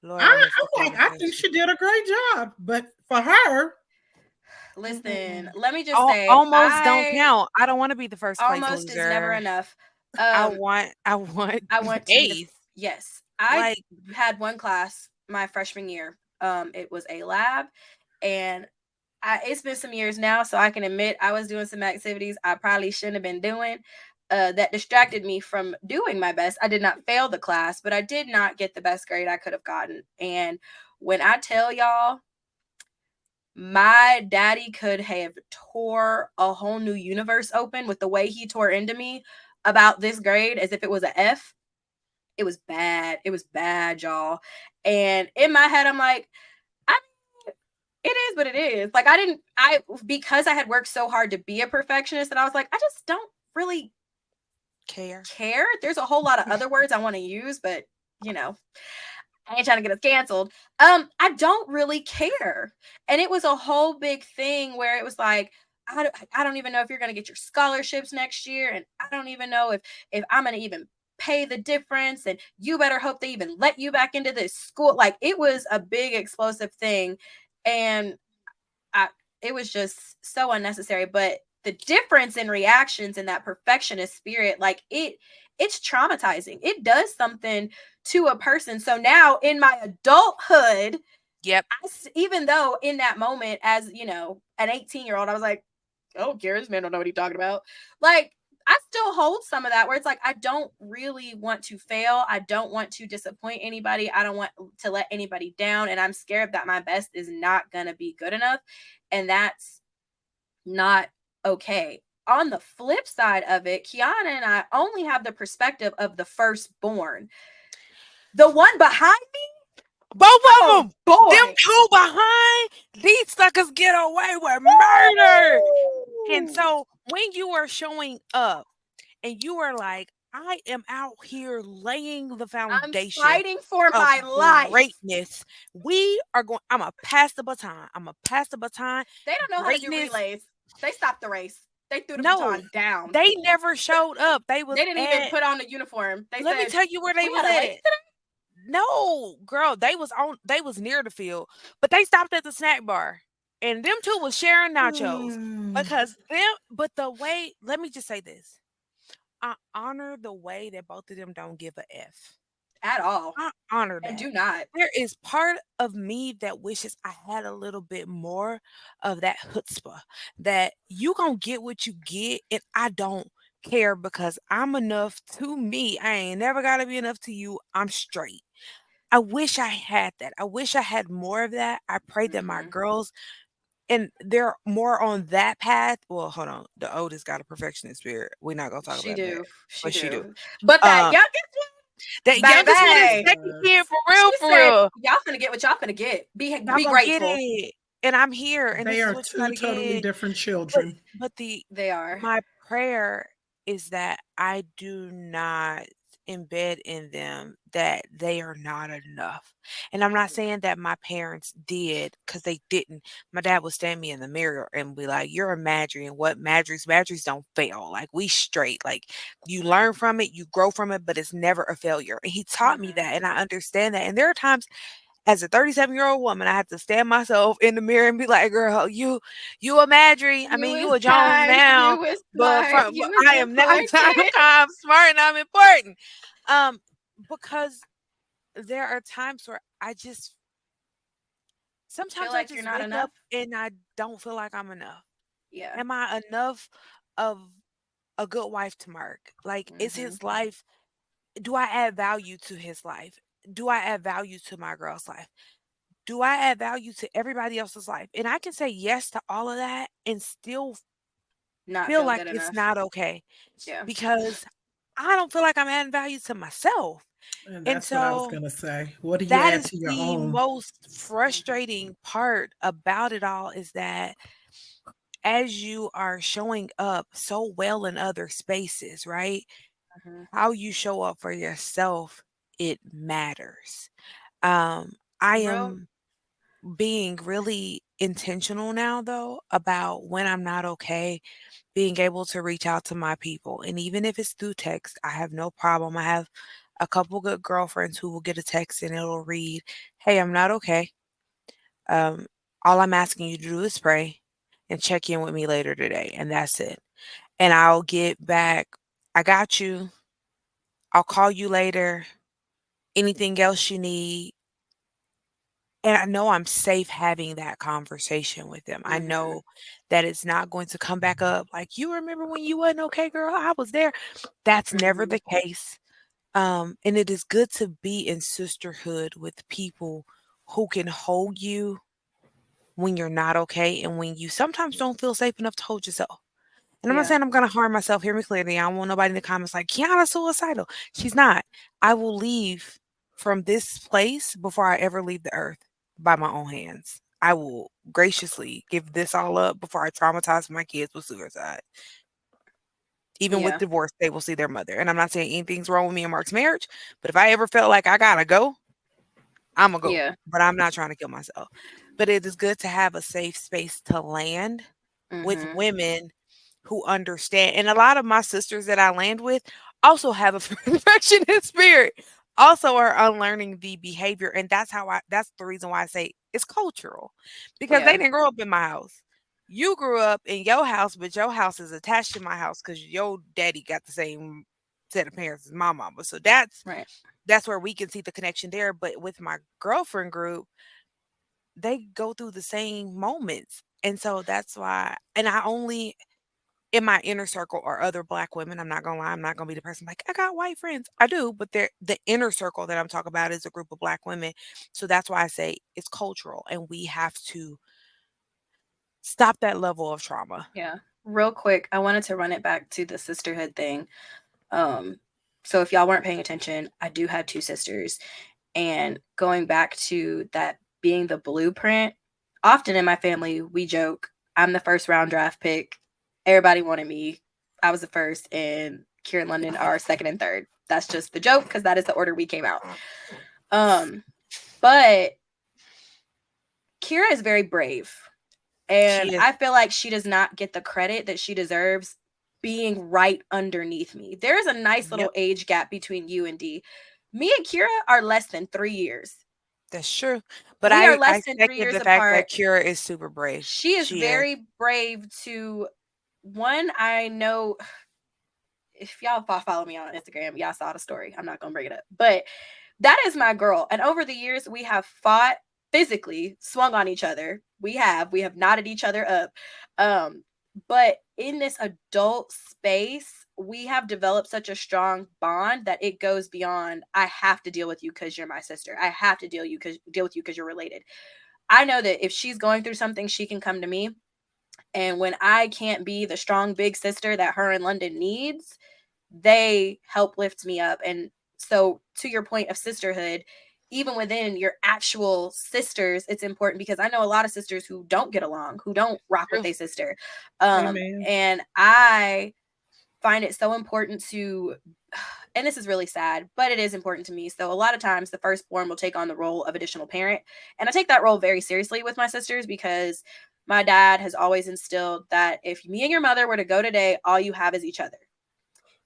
Lord, I think she did a great job. But for her, listen, let me just say, almost don't count. I don't want to be the first place almost loser. is never enough. I want A's. Yes, I had one class my freshman year. It was a lab, and it's been some years now, so I can admit I was doing some activities I probably shouldn't have been doing. That distracted me from doing my best. I did not fail the class, but I did not get the best grade I could have gotten. And when I tell y'all, my daddy could have tore a whole new universe open with the way he tore into me about this grade as if it was an F. It was bad. It was bad, y'all. And in my head, I'm like, I it is what it is. Like because I had worked so hard to be a perfectionist, and I was like, I just don't really Care. care. There's a whole lot of other words I want to use, but you know, I ain't trying to get us canceled. I don't really care. And it was a whole big thing where it was like, I don't even know if you're going to get your scholarships next year. And I don't even know if I'm going to even pay the difference. And you better hope they even let you back into this school. Like, it was a big explosive thing. And I, it was just so unnecessary. But the difference in reactions in that perfectionist spirit, like it's traumatizing. It does something to a person. So now in my adulthood, Yep. even though in that moment, as you know, an 18-year-old, I was like, I don't care. This man don't know what he's talking about. Like, I still hold some of that where it's like, I don't really want to fail. I don't want to disappoint anybody. I don't want to let anybody down. And I'm scared that my best is not going to be good enough. And that's not okay. On the flip side of it, Kiana and I only have the perspective of the firstborn. The one behind me, Both of oh them. Them boy. two behind, these suckers get away with murder. And so when you are showing up and you are like, I am out here laying the I'm foundation fighting for of my life. greatness. We are going, I'm going to pass the baton. I'm going to pass the baton. They don't know how to do Greatness. relays. They stopped the race. They threw the No, baton down. they never showed up. They was They didn't even at, put on the uniform. They let me said, tell you where they we was had a at. race today. No, girl, they was near the field, but they stopped at the snack bar. And them two was sharing nachos because but the way, let me just say this. I honor the way that both of them don't give a F. At all. I honor And that. do not. There is part of me that wishes I had a little bit more of that chutzpah, that you gonna get what you get, and I don't care because I'm enough to me. I ain't never gotta be enough to you. I'm straight. I wish I had that. I wish I had more of that. I pray that my Mm-hmm. girls, and they're more on that path. Well, hold on. The oldest got a perfectionist spirit. We're not gonna talk She about that, do. She but she do. do. But that Um, youngest that one, youngest one is baby. second kid Yes. for She real, for said, real. y'all finna get what y'all finna get. Y'all Be gonna get grateful. it, and I'm here, and They this is are what you two gotta totally get. different But children. the They are. my prayer is that I do not embed in them that they are not enough. And I'm not saying that my parents did, because they didn't. My dad would stand me in the mirror and be like, "You're a Madry, and what Madrys don't fail. Like, we straight. Like, you learn from it, you grow from it, but it's never a failure." And he taught me Mm-hmm. that, and I understand that. And there are times as a 37-year-old woman, I have to stand myself in the mirror and be like, "Girl, you a Madry. I You mean, was you a Jones kind. now, You was but smart. from You was I am now important. I'm smart and I'm important." Um, because there are times where Feel sometimes I like you're just not wake up enough. and I don't feel like I'm enough. Yeah. Am I enough of a good wife to Mark? Like, is Mm-hmm. his life, do I add value to his life? Do I add value to my girl's life? Do I add value to everybody else's life? And I can say yes to all of that and still Not feel feel like good it's enough. not okay, Yeah. because I don't feel like I'm adding value to myself. And And that's what I was so going to say. What do you that add is to your the own? most Mm-hmm. frustrating part about it all, is that as you are showing up so well in other spaces, right? Mm-hmm. How you show up for yourself, it matters. I Real. am being really intentional now, though, about when I'm not okay, being able to reach out to my people. And even if it's through text, I have no problem. I have a couple good girlfriends who will get a text and it'll read, "Hey, I'm not okay. Um, all I'm asking you to do is pray and check in with me later today." And that's it. And I'll get back, "I got you. I'll call you later. Anything else you need." And I know I'm safe having that conversation with them. I Mm-hmm. know that it's not going to come back up like, "You remember when you wasn't okay, girl? I was there." That's never Mm-hmm. the case. And it is good to be in sisterhood with people who can hold you when you're not okay and when you sometimes don't feel safe enough to hold yourself. And I'm not Yeah. saying I'm gonna harm myself. Hear me clearly. I don't want nobody in the comments like Kiana's suicidal. She's not. I will leave from this place before I ever leave the earth by my own hands. I will graciously give this all up before I traumatize my kids with suicide. Even with Yeah. divorce, they will see their mother. And I'm not saying anything's wrong with me and Mark's marriage, but if I ever felt like I gotta go, I'm gonna go. Yeah. But I'm not trying to kill myself. But it is good to have a safe space to land with Mhm. women who understand. And a lot of my sisters that I land with also have a perfectionist spirit, also are unlearning the behavior. And that's the reason why I say it's cultural because they Yeah. didn't grow up in my house. You grew up in your house, but your house is attached to my house because your daddy got the same set of parents as my mama. So Right. that's where we can see the connection there. But with my girlfriend group, they go through the same moments. And so that's why, and I only in my inner circle are other black women. I'm not gonna lie, I'm not gonna be the person like, I got white friends. I do, but they're the inner circle that I'm talking about is a group of black women. So that's why I say it's cultural and we have to stop that level of trauma. Yeah. Real quick, I wanted to run it back to the sisterhood thing. Um, so if y'all weren't paying attention, I do have two sisters. And going back to that being the blueprint, often in my family, we joke, I'm the first round draft pick. Everybody wanted me. I was the first, and Kira and London are second and third. That's just the joke because that is the order we came out. But Kira is very brave. And I feel like she does not get the credit that she deserves being right underneath me. There's a nice little age gap between you and D. Me and Kira are less than 3 years. That's true. But We are I less than 3 second years the fact that apart. Kira is super brave. She is very brave to one. I know if y'all follow me on Instagram, y'all saw the story. I'm not gonna bring it up, but that is my girl. And over the years, we have fought physically, swung on each other. We have knotted each other up. But in this adult space, we have developed such a strong bond that it goes beyond, I have to deal with you because you're my sister. I have to deal with you because you're related. I know that if she's going through something, she can come to me. And when I can't be the strong big sister that her and London needs, they help lift me up. And so to your point of sisterhood, even within your actual sisters, it's important because I know a lot of sisters who don't get along, who don't rock with their sister. And I find it so important to, and this is really sad, but it is important to me. So a lot of times the firstborn will take on the role of additional parent. And I take that role very seriously with my sisters because my dad has always instilled that if me and your mother were to go today, all you have is each other.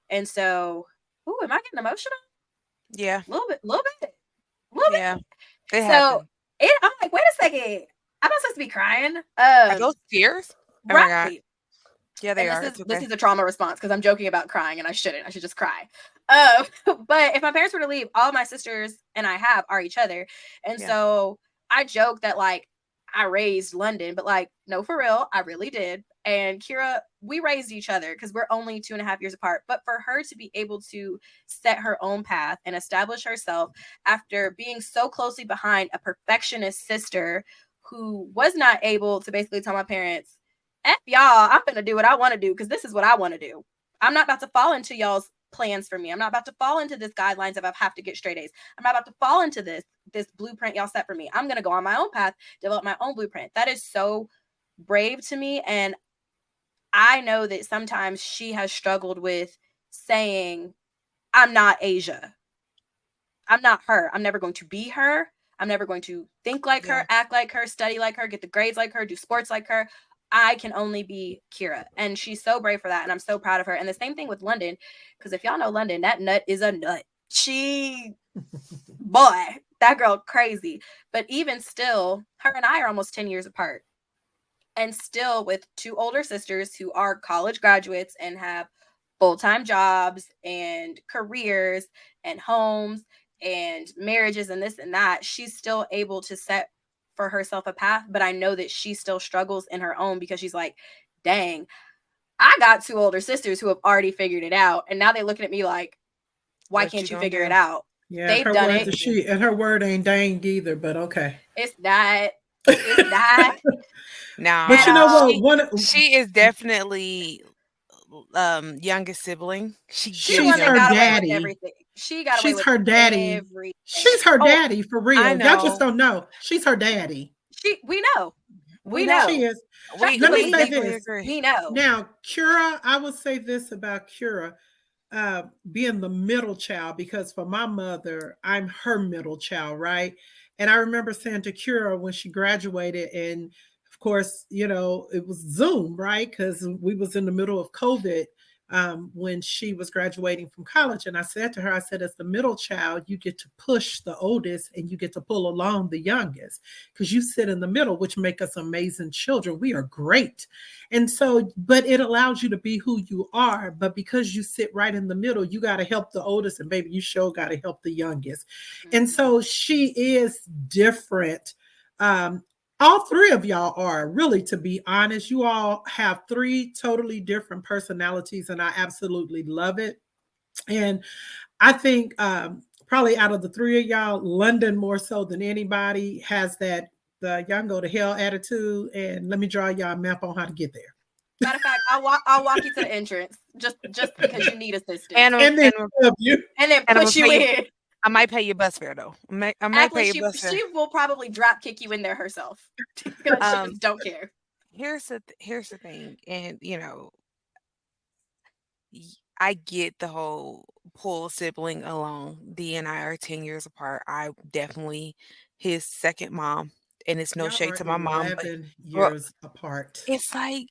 And so, ooh, am I getting emotional? Yeah. A little bit. Yeah. It So happened. I'm like, wait a second. I'm not supposed to be crying. Are those tears? Oh my God. Right. Yeah, they And are. this is a trauma response because I'm joking about crying and I shouldn't. I should just cry. But if my parents were to leave, all my sisters and I have are each other. And so I joke that like I raised London, but like, no, for real, I really did. And Kira, we raised each other because we're only 2.5 years apart. But for her to be able to set her own path and establish herself after being so closely behind a perfectionist sister who was not able to basically tell my parents, F y'all, I'm gonna do what I want to do because this is what I want to do. I'm not about to fall into y'all's plans for me. I'm not about to fall into this guidelines of I have to get straight A's. I'm not about to fall into this blueprint y'all set for me. I'm gonna go on my own path, develop my own blueprint. That is so brave to me. And I know that sometimes she has struggled with saying, I'm not Asia. I'm not her. I'm never going to be her. I'm never going to think like her, act like her, study like her, get the grades like her, do sports like her. I can only be Kira. And she's so brave for that. And I'm so proud of her. And the same thing with London, because if y'all know London, that nut is a nut. Boy, that girl crazy. But even still, her and I are almost 10 years apart. And still with two older sisters who are college graduates and have full-time jobs and careers and homes and marriages and this and that, she's still able to set for herself a path. But I know that she still struggles in her own because she's like, dang, I got two older sisters who have already figured it out. And now they're looking at me like, why can't you figure it out? Yeah, they've done it. And her word ain't dang either, but okay. It's that. It's that. Now, but you know what? she is definitely youngest sibling. She She the gives one She's that her younger. got away with daddy. everything. She got away She's with her daddy. She's everything. her Oh, daddy for I real. Y'all just know. don't know. She's her daddy. We know. We We She know. know. is. We Let me we say Factually, definitely this. agree. we know. Now, Cura, I will say this about Cura, being the middle child, because for my mother, I'm her middle child, right? And I remember saying to Cura when she graduated, and of course, it was Zoom, right? Because we was in the middle of COVID when she was graduating from college. And I said to her, I said, as the middle child, you get to push the oldest and you get to pull along the youngest because you sit in the middle, which make us amazing children. We are great. And so, but it allows you to be who you are. But because you sit right in the middle, you got to help the oldest, and baby, you sure got to help the youngest. And Mhm. so she is different. All three of y'all are, really, to be honest. You all have three totally different personalities, and I absolutely love it. And I think probably out of the three of y'all, London more so than anybody has that the y'all go to hell attitude. And let me draw y'all a map on how to get there. Matter of fact, I'll walk you to the entrance just because you need assistance, And I'm And then and I'm love you. and then and I'm gonna put you pay you. in. I might pay you bus fare though. I might Act pay like you she bus fare. she will probably drop kick you in there herself because she Um, just don't care. here's the thing, and I get the whole pull sibling along. D and I are 10 years apart. I definitely his second mom, and it's no Y'all shade are to my mom, 11 but years apart. it's like,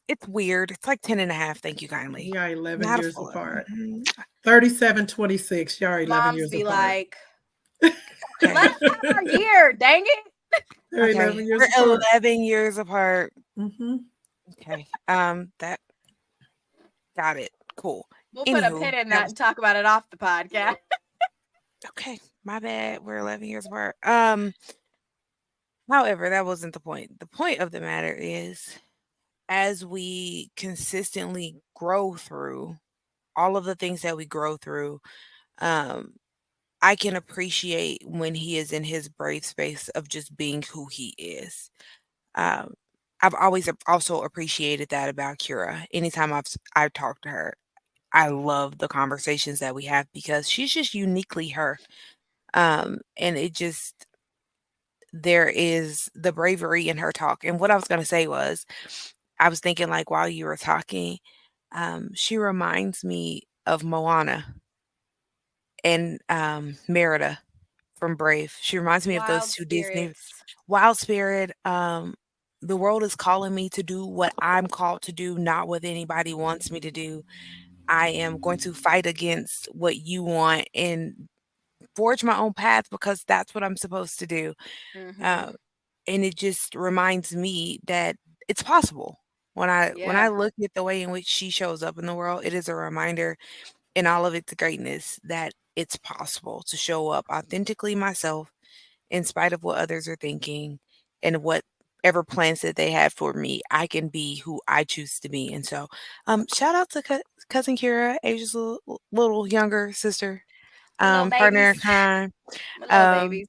it's weird. It's like 10 and a half. Thank you kindly. Y'all 11 Not a years full. apart. Mhm. 37, 26. Y'all are 11 Moms years be apart. like, Okay. let us have our year, dang it. They're Okay. 11 years We're apart. 11 years apart. Hmm. Okay. That got it. Cool. We'll put a Anywho, pin in that that was and talk about it off the podcast. okay. My bad. We're 11 years apart. However, that wasn't the point. The point of the matter is, as we consistently grow through all of the things that we grow through, um, I can appreciate when he is in his brave space of just being who he is. Um, I've always also appreciated that about Kira. Anytime I've talked to her, I love the conversations that we have because she's just uniquely her. And it just there is the bravery in her talk. And what I was gonna say was, I was thinking like while you were talking, she reminds me of Moana and Merida from Brave. She reminds me of those Wild two Disney. spirits. Wild Spirit, the world is calling me to do what I'm called to do, not what anybody wants me to do. I am going to fight against what you want and forge my own path because that's what I'm supposed to do. Hmm. Uh, and it just reminds me that it's possible. When I Yeah. look at the way in which she shows up in the world, it is a reminder in all of its greatness that it's possible to show up authentically myself in spite of what others are thinking and whatever plans that they have for me. I can be who I choose to be. And so, shout out to cousin Kira, Asia's little younger sister, My little partner in babies. crime. My little Um, babies.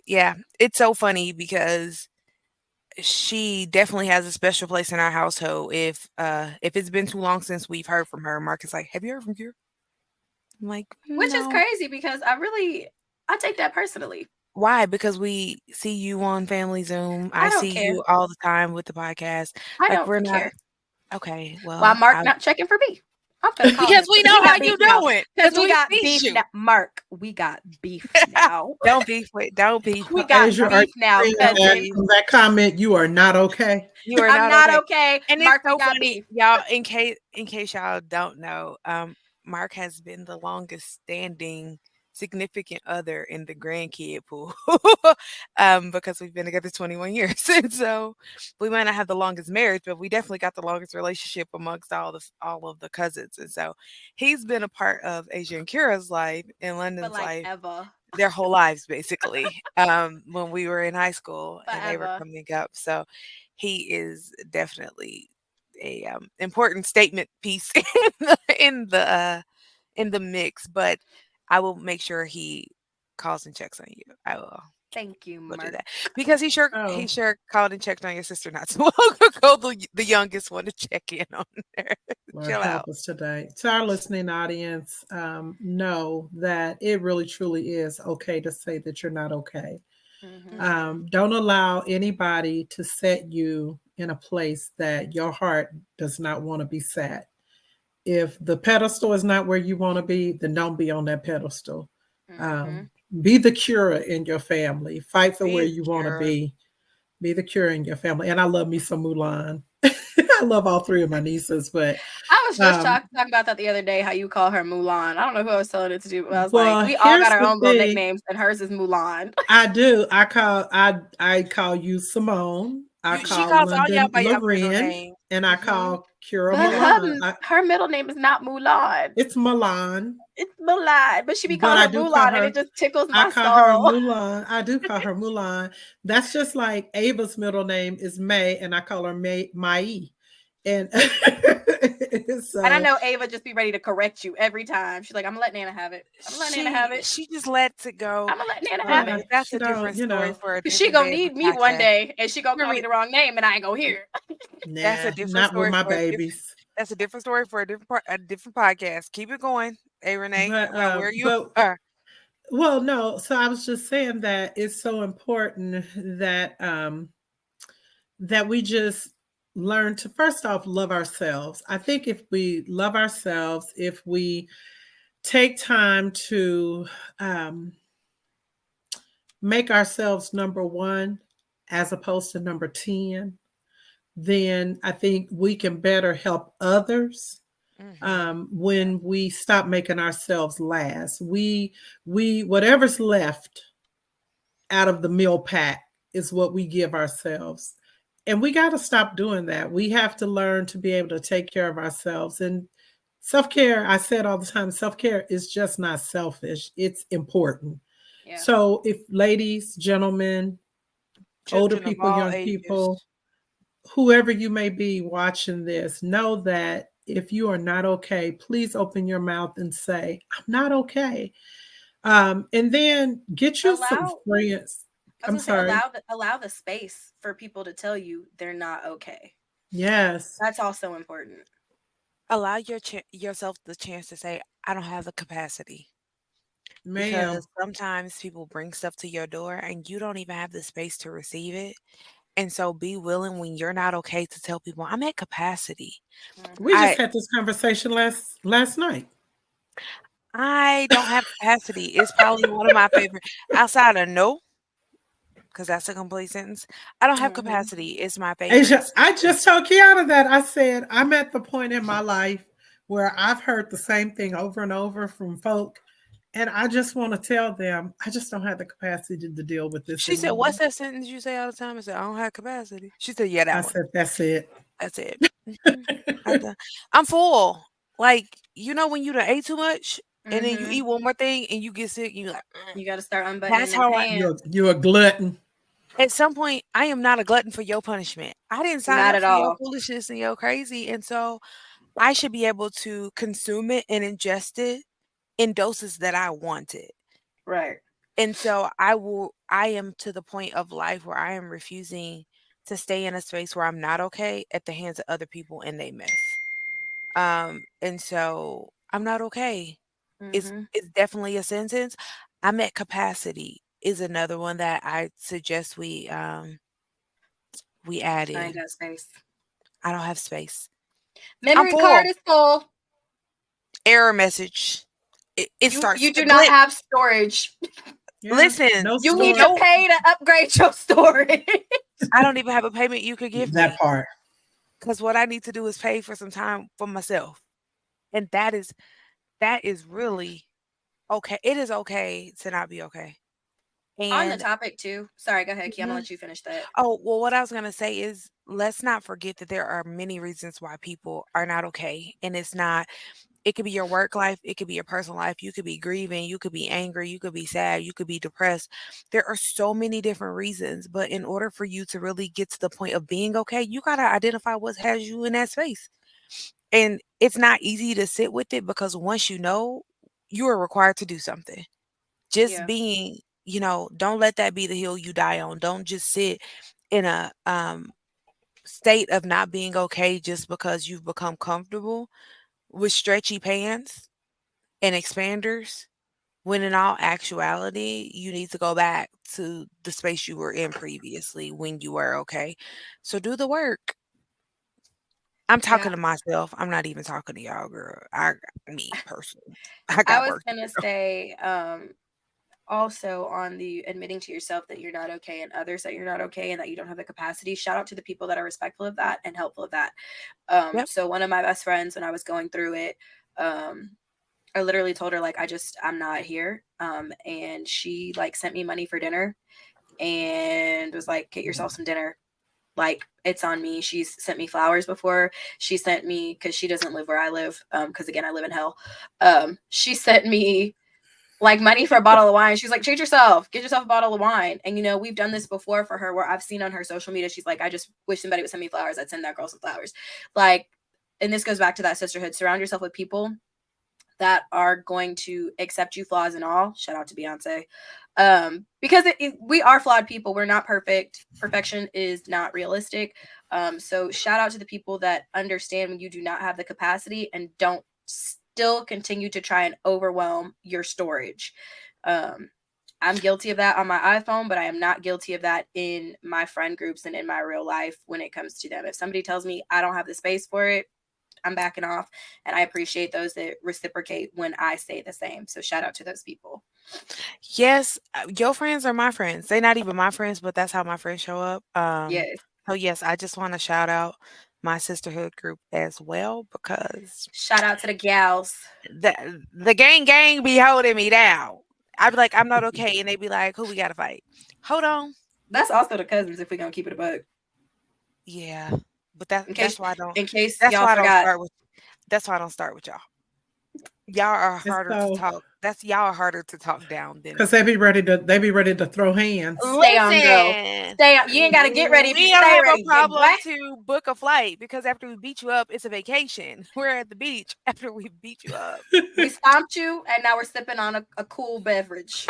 yeah, it's so funny because she definitely has a special place in our household. If it's been too long since we've heard from her, Mark is like, "Have you heard from Kira?" I'm like, Which is "No." crazy because I take that personally. Why? Because we see you on Family Zoom. I I don't see care. you all the time with the podcast. I Like don't we're not care. okay. Why Well, Mark not checking for me? I'm gonna call because him we because we know how got beef you now. doing. Because Because we we got see beef you. now. Mark, we got beef now. Don't beef with. Don't beef. We got Asia, are you beef now, saying Don't that cousin. beef. from that comment you are not okay? You are I'm not not okay. okay. And it's Mark, we so got funny, beef. y'all. In case y'all don't know, Mark has been the longest standing significant other in the grandkid pool, because we've been together 21 years, and so we might not have the longest marriage, but we definitely got the longest relationship amongst all of the cousins, and so he's been a part of Asia and Kira's life and For London's like life ever. their whole lives basically when we were in high school and they were Forever. coming up, so he is definitely a important statement piece in the mix, but I will make sure he calls and checks on you. I will. Thank you, We'll do Mark. that because he Oh, sure called and checked on your sister not too long ago. The youngest one to check in on her. Lord Chill help out. us today. To our listening audience, know that it really truly is okay to say that you're not okay. Mm-hmm. Hmm. Don't allow anybody to set you in a place that your heart does not want to be set. If the pedestal is not where you want to be, then don't be on that pedestal. Mm-hmm. Um, be the cure in your family. Fight for where Be the you want to cure. be. Be the cure in your family. And I love me some Mulan. I love all three of my nieces, but I was just um, talking about that the other day, how you call her Mulan. I don't know who I was telling it to do, but I was like, well, we all got here's our the own little thing. nicknames, and hers is Mulan. I do. I call you Simone. I She call calls all y'all London by your middle Loren, name. and I Hmm. call Kira But Yeah. Milan. her middle name is not Mulan. It's Milan, It's Mulan, but she be but calling I her do call Mulan, and it her. just tickles I my call her soul. Mulan. I do call her Mulan. That's just like Ava's middle name is May, and I call her May Mai. And And I so, know Ava just be ready to correct you every time. She's like, I'm gonna let Nana have it. I'm gonna let Nana have it. She just lets it go. I'm gonna let Nana have But yeah, it. that's she a don't. different You story know, for a Cause she different gonna day of the need me one podcast. day, and she gonna Hear call me me? the wrong name, and I ain't gonna hear it. That's a nah, different not with story my for a different. babies. That's a different story for a different podcast. Keep it going, hey Renee, But about where you but are. well, no. So I was just saying that it's so important that we just learn to first off love ourselves. I think if we love ourselves, if we take time to um, make ourselves number one as opposed to number 10, then I think we can better help others Hmm. Yeah. when we stop making ourselves last. We whatever's left out of the meal pack is what we give ourselves. And we got to stop doing that. We have to learn to be able to take care of ourselves. And self care, I said all the time, self care is just not selfish, it's important. Yeah. So, if ladies, gentlemen, older Children of people, all young people, ages. whoever you may be watching this, know that if you are not okay, please open your mouth and say, I'm not okay. And then get you some Allow. friends. I was I'm gonna say sorry. allow the space for people to tell you they're not okay. Yes, That's also important. Allow yourself the chance to say, I don't have the capacity. ma'am. Because sometimes people bring stuff to your door and you don't even have the space to receive it. And so be willing when you're not okay to tell people, I'm at capacity. We Mm-hmm. just I had this conversation last night. I don't have capacity. It's probably one of my favorite outside of no, because that's a complete sentence. I don't have Mm-hmm. capacity. It's my favorite Asia, to I say. just told Kiana that. I said I'm at the point in my life where I've heard the same thing over and over from folk, and I just want to tell them I just don't have the capacity to deal with this She said, "What's anymore. that sentence you say all the time?" I said, "I don't have capacity." She said, "Yeah, I that one. said that's it. That's it." Mhm. I done. I'm full. Like, when you done ate too much and then you Mm-hmm. eat one more thing and you get sick, you like, You got to start unbuttoning That's them how I pants. You're a glutton. at some point, I am not a glutton for your punishment. I didn't sign Not up at for your all. foolishness and your crazy, and so I should be able to consume it and ingest it in doses that I want it. Right. And so I am to the point of life where I am refusing to stay in a space where I'm not okay at the hands of other people and they mess. And so I'm not okay. Mm-hmm. It's definitely a sentence. I'm at capacity is another one that I suggest we add I ain't in. got space. I don't have space. I'm Memory card full. is full. Error message. It starts You to do not glitch. have storage. Yeah, Listen, no You you need to storage. know pay to upgrade your storage. I don't even have a payment you could give That me part. because what I need to do is pay for some time for myself, and that is really okay. It is okay to not be okay. On the And topic too. Sorry, go ahead, Key. I'm gonna Mhm. let you finish that. Oh, well, what I was gonna say is let's not forget that there are many reasons why people are not okay, and it could be your work life, it could be your personal life, you could be grieving, you could be angry, you could be sad, you could be depressed. There are so many different reasons, but in order for you to really get to the point of being okay, you got to identify what has you in that space. And it's not easy to sit with it because once you know, you are required to do something. Just Yeah. being don't let that be the hill you die on. Don't just sit in a state of not being okay just because you've become comfortable with stretchy pants and expanders, when in all actuality, you need to go back to the space you were in previously when you were okay. So do the work. I'm Yeah. talking to myself. I'm not even talking to y'all, girl. Me personally, I I got was work to gonna say, also on the admitting to yourself that you're not okay and others that you're not okay and that you don't have the capacity. Shout out to the people that are respectful of that and helpful of that. do. Yep. So one of my best friends, when I was going through it, um, I literally told her like I'm not here. And she like sent me money for dinner and was like, get yourself some dinner. Like it's on me. She's sent me flowers before. She sent me, because she doesn't live where I live, because again I live in hell. She sent me like money for a bottle of wine. She's like, treat yourself, get yourself a bottle of wine. And we've done this before for her, where I've seen on her social media, she's like, I just wish somebody would send me flowers. I'd send that girl some flowers. Like, and this goes back to that sisterhood. Surround yourself with people that are going to accept you flaws and all. Shout out to Beyonce. Because we are flawed people. We're not perfect. Perfection is not realistic. So shout out to the people that understand when you do not have the capacity and don't still continue to try and overwhelm your storage. I'm guilty of that on my iPhone, but I am not guilty of that in my friend groups and in my real life when it comes to them. If somebody tells me I don't have the space for it, I'm backing off, and I appreciate those that reciprocate when I say the same. So shout out to those people. Yes, your friends are my friends. They're not even my friends, but that's how my friends show up. Yes. So yes, I just want to shout out my sisterhood group as well, because Shout out to the gals. the gang be holding me down. I'd be like, I'm not okay, and they'd be like, who we gotta fight? Hold on. That's also the cousins if we're gonna keep it a bug. Yeah, but that In that's case why I don't in case that's y'all why I don't forgot. start with that's why I don't start with y'all. Y'all are And harder to so, talk. That's y'all are harder to talk down than because they be ready to throw hands. Stay on, girl. listen. Stay on. You ain't gotta get ready if you We don't stay have a ready, big boy. problem to book a flight, because after we beat you up, it's a vacation. We're at the beach after we beat you up. We stomped you and now we're sipping on a cool beverage.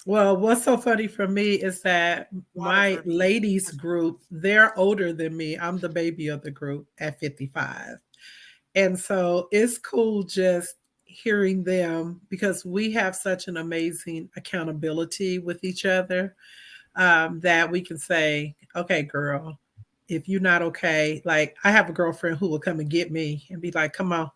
Well, what's so funny for me is that Water my for me. ladies group, they're older than me. I'm the baby of the group at 55. And so it's cool just hearing them because we have such an amazing accountability with each other, that we can say, okay, girl, if you're not okay, like I have a girlfriend who will come and get me and be like, come on,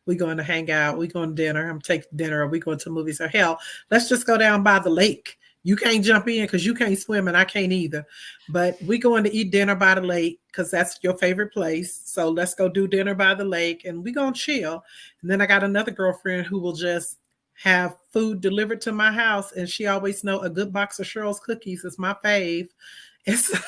we going to hang out, we going to dinner, I'm taking dinner, or we going to movies, or hell, let's just go down by the lake. You can't jump in because you can't swim and I can't either. But we going to eat dinner by the lake because that's your favorite place. So let's go do dinner by the lake and we gonna chill. And then I got another girlfriend who will just have food delivered to my house, and she always know a good box of Cheryl's cookies is my fave. And so,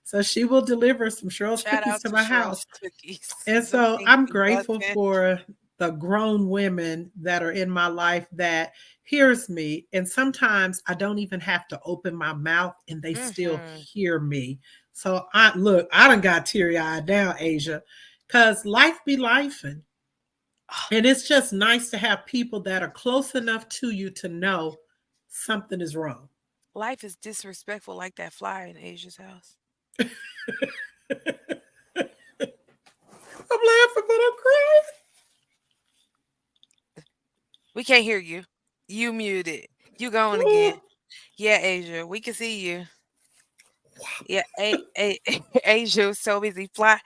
so she will deliver some Cheryl's Shout cookies out to to my Cheryl's house. cookies. And Them so things I'm be grateful busting. for the grown women that are in my life that hears me. And sometimes I don't even have to open my mouth and they still Mhm. hear me. So I done got teary-eyed now, Asia, because life be life. And it's just nice to have people that are close enough to you to know something is wrong. Life is disrespectful like that fly in Asia's house. I'm laughing, but I'm crying. We can't hear you. You muted. You going again. Oh, Yeah, Asia, we can see you. Yeah, Asia was so busy. Fly,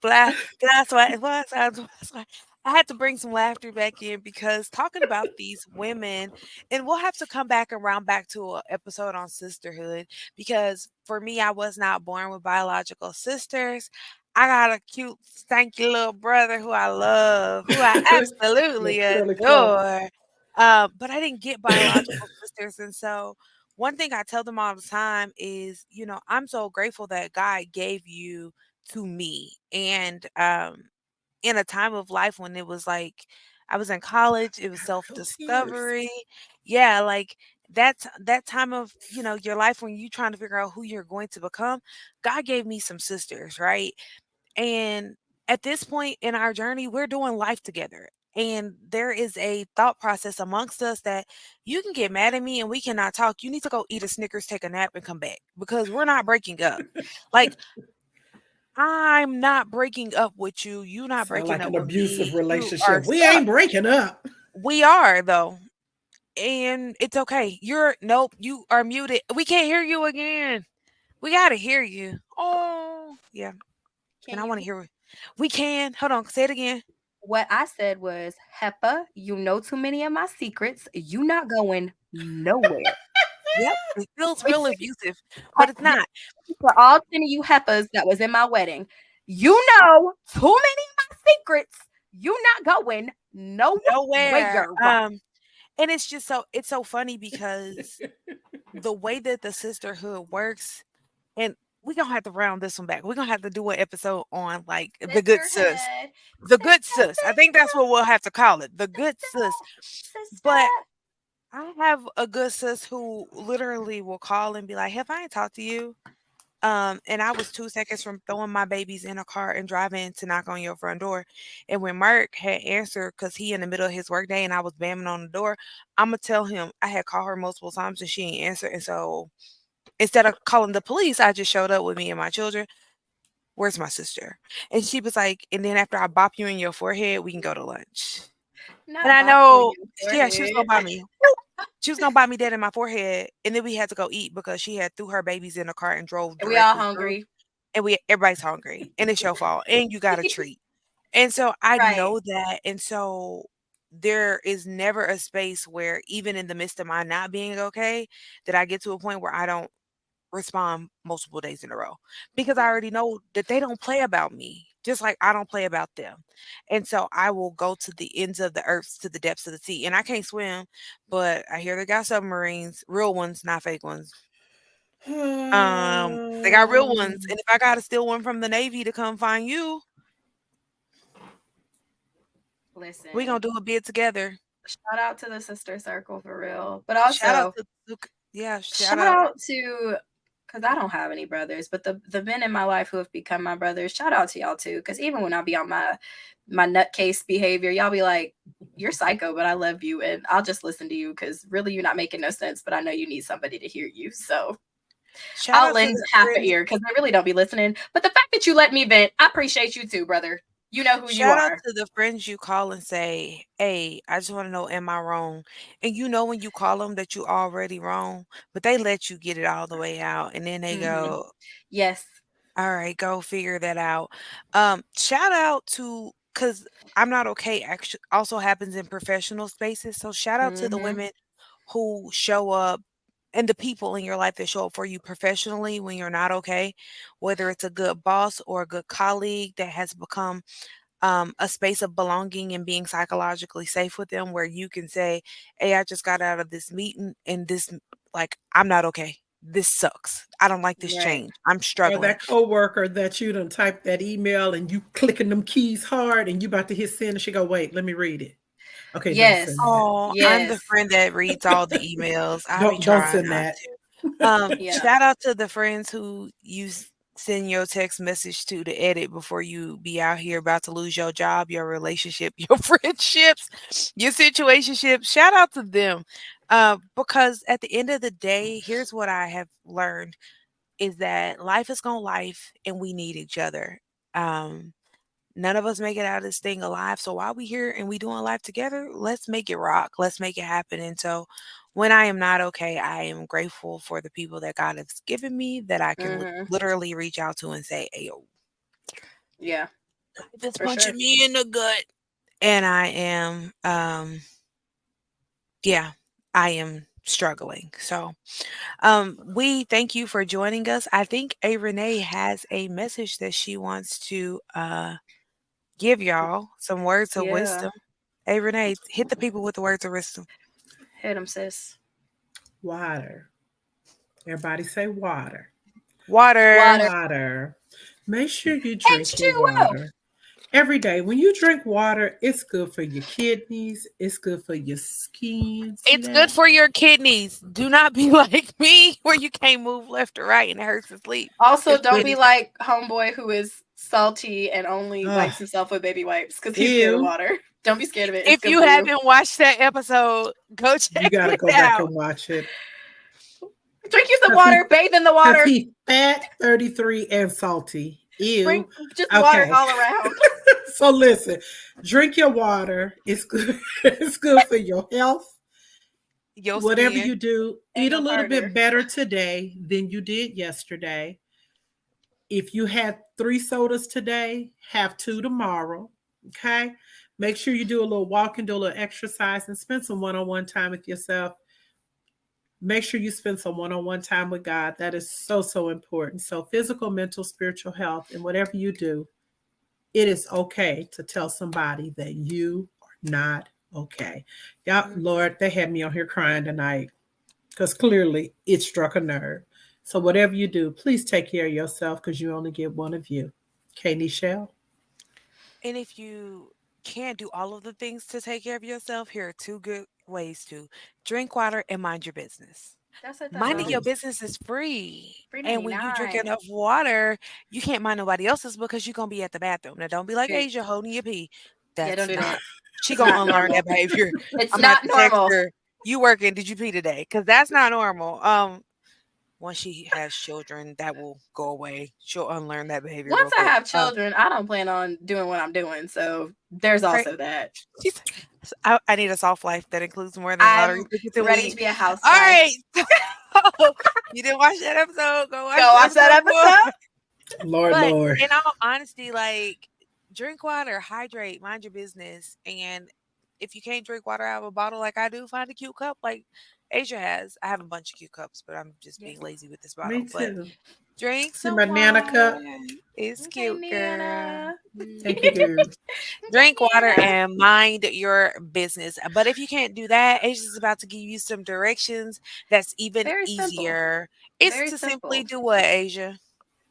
fly. That's why it was. That's why I had to bring some laughter back in, because talking about these women, and we'll have to come back around back to an episode on sisterhood, because for me, I was not born with biological sisters. I got a cute, stanky little brother who I love, who I the absolutely curly fro. adore. But I didn't get biological sisters, and so one thing I tell them all the time is, I'm so grateful that God gave you to me. And in a time of life when it was like I was in college, it was Feel tears. self-discovery. Yeah, like that time of, your life when you trying to figure out who you're going to become. God gave me some sisters, right? And at this point in our journey, we're doing life together. And there is a thought process amongst us that you can get mad at me and we cannot talk. You need to go eat a Snickers, take a nap, and come back because we're not breaking up. Like, I'm not breaking up with you. You not Sound breaking like up an with me. abusive You are relationship. We stuck. ain't breaking up. We are though. And it's okay. You're nope, you are muted. We can't hear you again. We gotta hear you. Oh, yeah. And Can I you want to hear? hear. We can. Hold on. Say it again. What I said was, HEPA, you know too many of my secrets. You not going nowhere. Yep. It feels real It's abusive, but it's yes, not. for all 10 of you HEPAs that was in my wedding. You know too many of my secrets. You not going Nowhere. nowhere. And it's so funny because the way that the sisterhood works, and we gonna have to round this one back. We're gonna have to do an episode on like the good sis. Sisterhood. The Sister, good sis. I think that's what we'll have to call it. The good sis. sister. But I have a good sis who literally will call and be like, "Have I ain't talked to you?" And I was 2 seconds from throwing my babies in a car and driving to knock on your front door. And when Mark had answered, because he in the middle of his workday and I was bamming on the door, I'ma tell him I had called her multiple times and she ain't answered. And so instead of calling the police, I just showed up with me and my children. Where's my sister? And she was like, and then after I bop you in your forehead, we can go to lunch. And Not I bop you in know, your yeah, she was forehead. gonna buy me. Whoop. She was gonna buy me that in my forehead, and then we had to go eat because she had threw her babies in the car and drove And we all directly through. hungry. And everybody's hungry, and it's your fault, and you got a treat. And so I Right. know that, and so there is never a space where even in the midst of my not being okay, that I get to a point where I don't respond multiple days in a row because I Yeah. already know that they don't play about me, just like I don't play about them. And so I will go to the ends of the earth, to the depths of the sea. And I can't swim, but I hear they got submarines, real ones, not fake ones. They got real ones. And if I gotta steal one from the Navy to come find you, we gonna Listen, do a bid together. shout out to the sister circle for real. But Shout out also, to yeah, shout shout out. out to, because I don't have any brothers, but the men in my life who have become my brothers, shout out to y'all too. Because even when I be on my nutcase behavior, y'all be like, "You're psycho, but I love you, and I'll just listen to you because really you're not making no sense. But I know you need somebody to hear you, so Shout I'll out to lend the half an friends. ear because I really don't be listening. But the fact that you let me vent, I appreciate you too, brother. You know who you Shout out are. to the friends you call and say, "Hey, I just want to know, am I wrong?" And you know when you call them that you already wrong, but they let you get it all the way out, and then they Mm-hmm. go, Yes. "All right, go figure that out." Shout out to because I'm not okay. Actually, also happens in professional spaces. So shout out to the Mm-hmm. women who show up and the people in your life that show up for you professionally when you're not okay, whether it's a good boss or a good colleague that has become a space of belonging and being psychologically safe with them where you can say, "Hey, I just got out of this meeting and like, I'm not okay. This sucks. I don't like this Right. change. I'm Or struggling." that coworker that you done typed that email and you clicking them keys hard and you about to hit send and she go, wait, let me read it. Okay, don't Yes. send that. Oh, I'm Yes. the friend that reads all the emails. I be Don't trying send not that. to. Yeah. Shout out to the friends who send your text message to edit before you be out here about to lose your job, your relationship, your friendships, your situationships. Shout out to them. Because at the end of the day, here's what I have learned is that life is gonna life and we need each other. Um, None of us make it out of this thing alive. So while we here and we doing life together, let's make it rock. Let's make it happen. And so when I am not okay, I am grateful for the people that God has given me that I can Mm-hmm. literally reach out to and say, "Hey, yo, Yeah, life is for punching sure. me in the gut." And I am, yeah, I am struggling. So we thank you for joining us. I think A Renee has a message that she wants to give y'all some words of Yeah. wisdom. Hey, Renee, hit the people with the words of wisdom. Hit him, sis. Water. Everybody say water. Water. Water. Water. Make sure you drink your H2O. water every day. When you drink water, it's good for your kidneys. It's good for your skin. See It's good that? for your kidneys. Do not be like me where you can't move left or right and it hurts to sleep. Also, It's don't good. be like homeboy who is salty, and only wipes himself with baby wipes because he's scared of Ew. water. Don't be scared of it. It's If good you for you. haven't watched that episode, go You check got to it go back out. and watch it. Drink you some water, bathe in the Because water, he's fat, 33, and salty. bring Ew. just water all around. So listen, drink your water. It's good. It's good for your health. Your Whatever skin. you do, And eat a your little partner. bit better today than you did yesterday. If you had 3 sodas today, have 2 tomorrow. Okay. Make sure you do a little walking, do a little exercise, and spend some one-on-one time with yourself. Make sure you spend some one-on-one time with God. That is so, so important. So physical, mental, spiritual health, and whatever you do, it is okay to tell somebody that you are not okay. Yeah, Lord, they had me on here crying tonight because clearly it struck a nerve. So whatever you do, please take care of yourself because you only get one of you. Okay, Nichelle? And if you can't do all of the things to take care of yourself, here are 2 good ways to drink water and mind your business. That's it. That's Minding all. your business is free. Free And when you drink 99. enough water, you can't mind nobody else's because you're gonna be at the bathroom. Now don't be like Period. Asia holding your pee. Yeah, don't That's do not that. she It's gonna not unlearn normal. that behavior. It's I'm gonna have not to text normal. her, you working, did you pee today? Because that's not normal. Once she has children, that will go away. She'll unlearn that behavior real Once I quick. have children, I don't plan on doing what I'm doing. So there's also that. She's, I need a soft life that includes more than lottery I'm tickets and ready weed. to be a housewife. All right. You didn't watch that episode? Go watch, Go watch that more. episode. Lord, But Lord. in all honesty, like, drink water, hydrate, mind your business. And if you can't drink water out of a bottle like I do, find a cute cup like Asia has. I have a bunch of cute cups, but I'm just being lazy with this bottle. Me But too. drink See some my Nana cup? water. It's Okay, cute, girl. Nana. Thank you, girl. Drink water Nana. and mind your business. But if you can't do that, Asia's about to give you some directions that's even Very simple. easier. It's Very to simple. simply do what, Asia?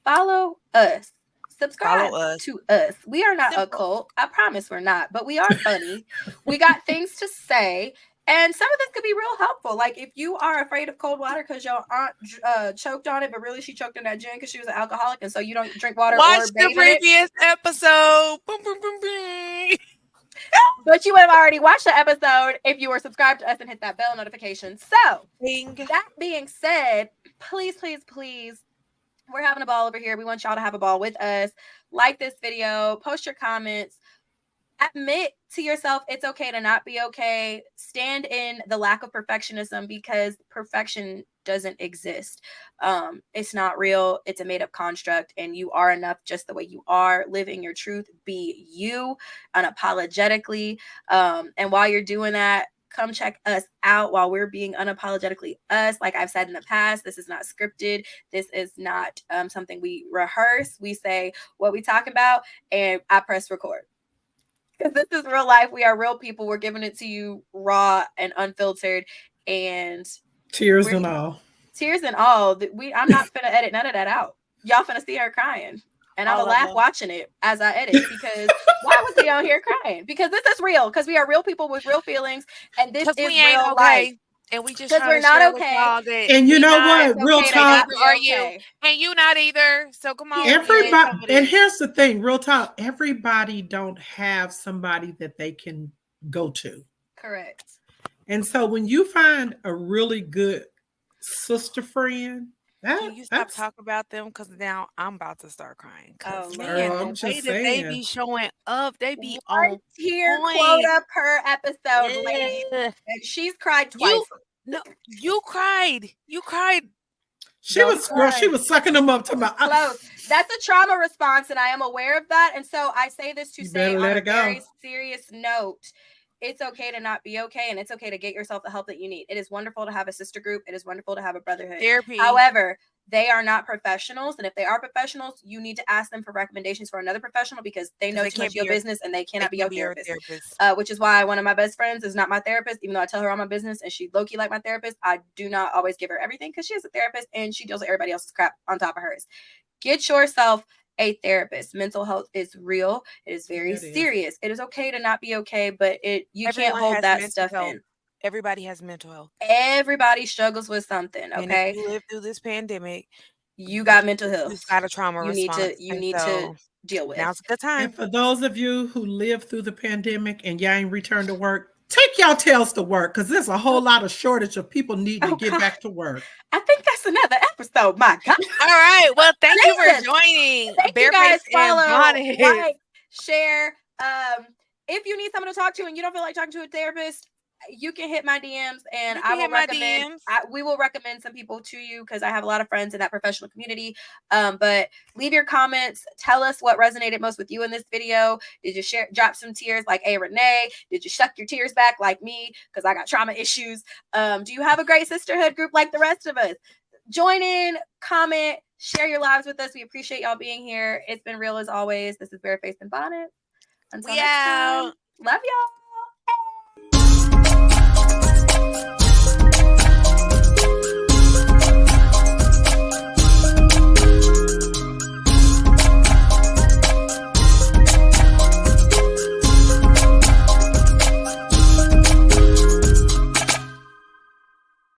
Follow us. Subscribe Follow us. to us. We are not a Simple. cult. I promise we're not, but we are funny. We got things to say. And some of this could be real helpful. Like if you are afraid of cold water because your aunt choked on it, but really she choked on that gin because she was an alcoholic, and so you don't drink water Watch or the bathe in it. previous episode. Boom, boom, boom, boom. But you would have already watched the episode if you were subscribed to us and hit that bell notification. So Ding. that being said, please, please, please, we're having a ball over here. We want y'all to have a ball with us. Like this video, post your comments. Admit to yourself it's okay to not be okay. Stand in the lack of perfectionism because perfection doesn't exist. It's not real. It's a made-up construct, and you are enough just the way you are. Live in your truth. Be you unapologetically. And while you're doing that, come check us out while we're being unapologetically us. Like I've said in the past, this is not scripted. This is not something we rehearse. We say what we talk about, and I press record. Because this is real life. We are real people. We're giving it to you raw and unfiltered, and Tears and all. Tears and all. I'm not gonna edit none of that out. Y'all finna see her crying, and I'm gonna laugh watching it as I edit. Because why was we on here crying? Because this is real. Because we are real people with real feelings, and this is real life. And we just because we're not okay. And you know what? Real talk. Are you? And you not either. So come on. Everybody. And here's the thing. Real talk. Everybody don't have somebody that they can go to. Correct. And so when you find a really good sister friend, can you stop talking about them? Because now I'm about to start crying. Oh man, I'm the way that they be showing up, they be on tier quota per episode, lady. And she's cried twice. You cried. You cried. She was sucking them up to my close. That's a trauma response, and I am aware of that. And so I say this to say on a very serious note. It's okay to not be okay, and it's okay to get yourself the help that you need. It is wonderful to have a sister group. It is wonderful to have a brotherhood. Therapy. However, they are not professionals, and if they are professionals, you need to ask them for recommendations for another professional because they know too much of your business and they cannot be your therapist. Which is why one of my best friends is not my therapist, even though I tell her all my business and she low-key like my therapist. I do not always give her everything because she is a therapist and she deals with everybody else's crap on top of hers. Get yourself a therapist. Mental health is real. It is very serious. It is okay to not be okay, but you can't hold that stuff in. Everybody has mental health. Everybody struggles with something. Okay. And if you live through this pandemic, you got mental health. You've got a trauma You need response. to deal with. Now's a good time. And for those of you who lived through the pandemic and y'all ain't returned to work, take y'all tails to work, because there's a whole lot of shortage of people needing to get back to work. I think that's another episode. My God. All right. Well, thank you for joining. Thank you guys. Barefaced and Follow, Bonnets. like, share. If you need someone to talk to and you don't feel like talking to a therapist, you can hit my DMs and I will recommend. We will recommend some people to you because I have a lot of friends in that professional community. But leave your comments. Tell us what resonated most with you in this video. Did you drop some tears like A Renee? Did you shuck your tears back like me because I got trauma issues? Do you have a great sisterhood group like the rest of us? Join in, comment, share your lives with us. We appreciate y'all being here. It's been real as always. This is Barefaced and Bonnets. Until next time, love y'all.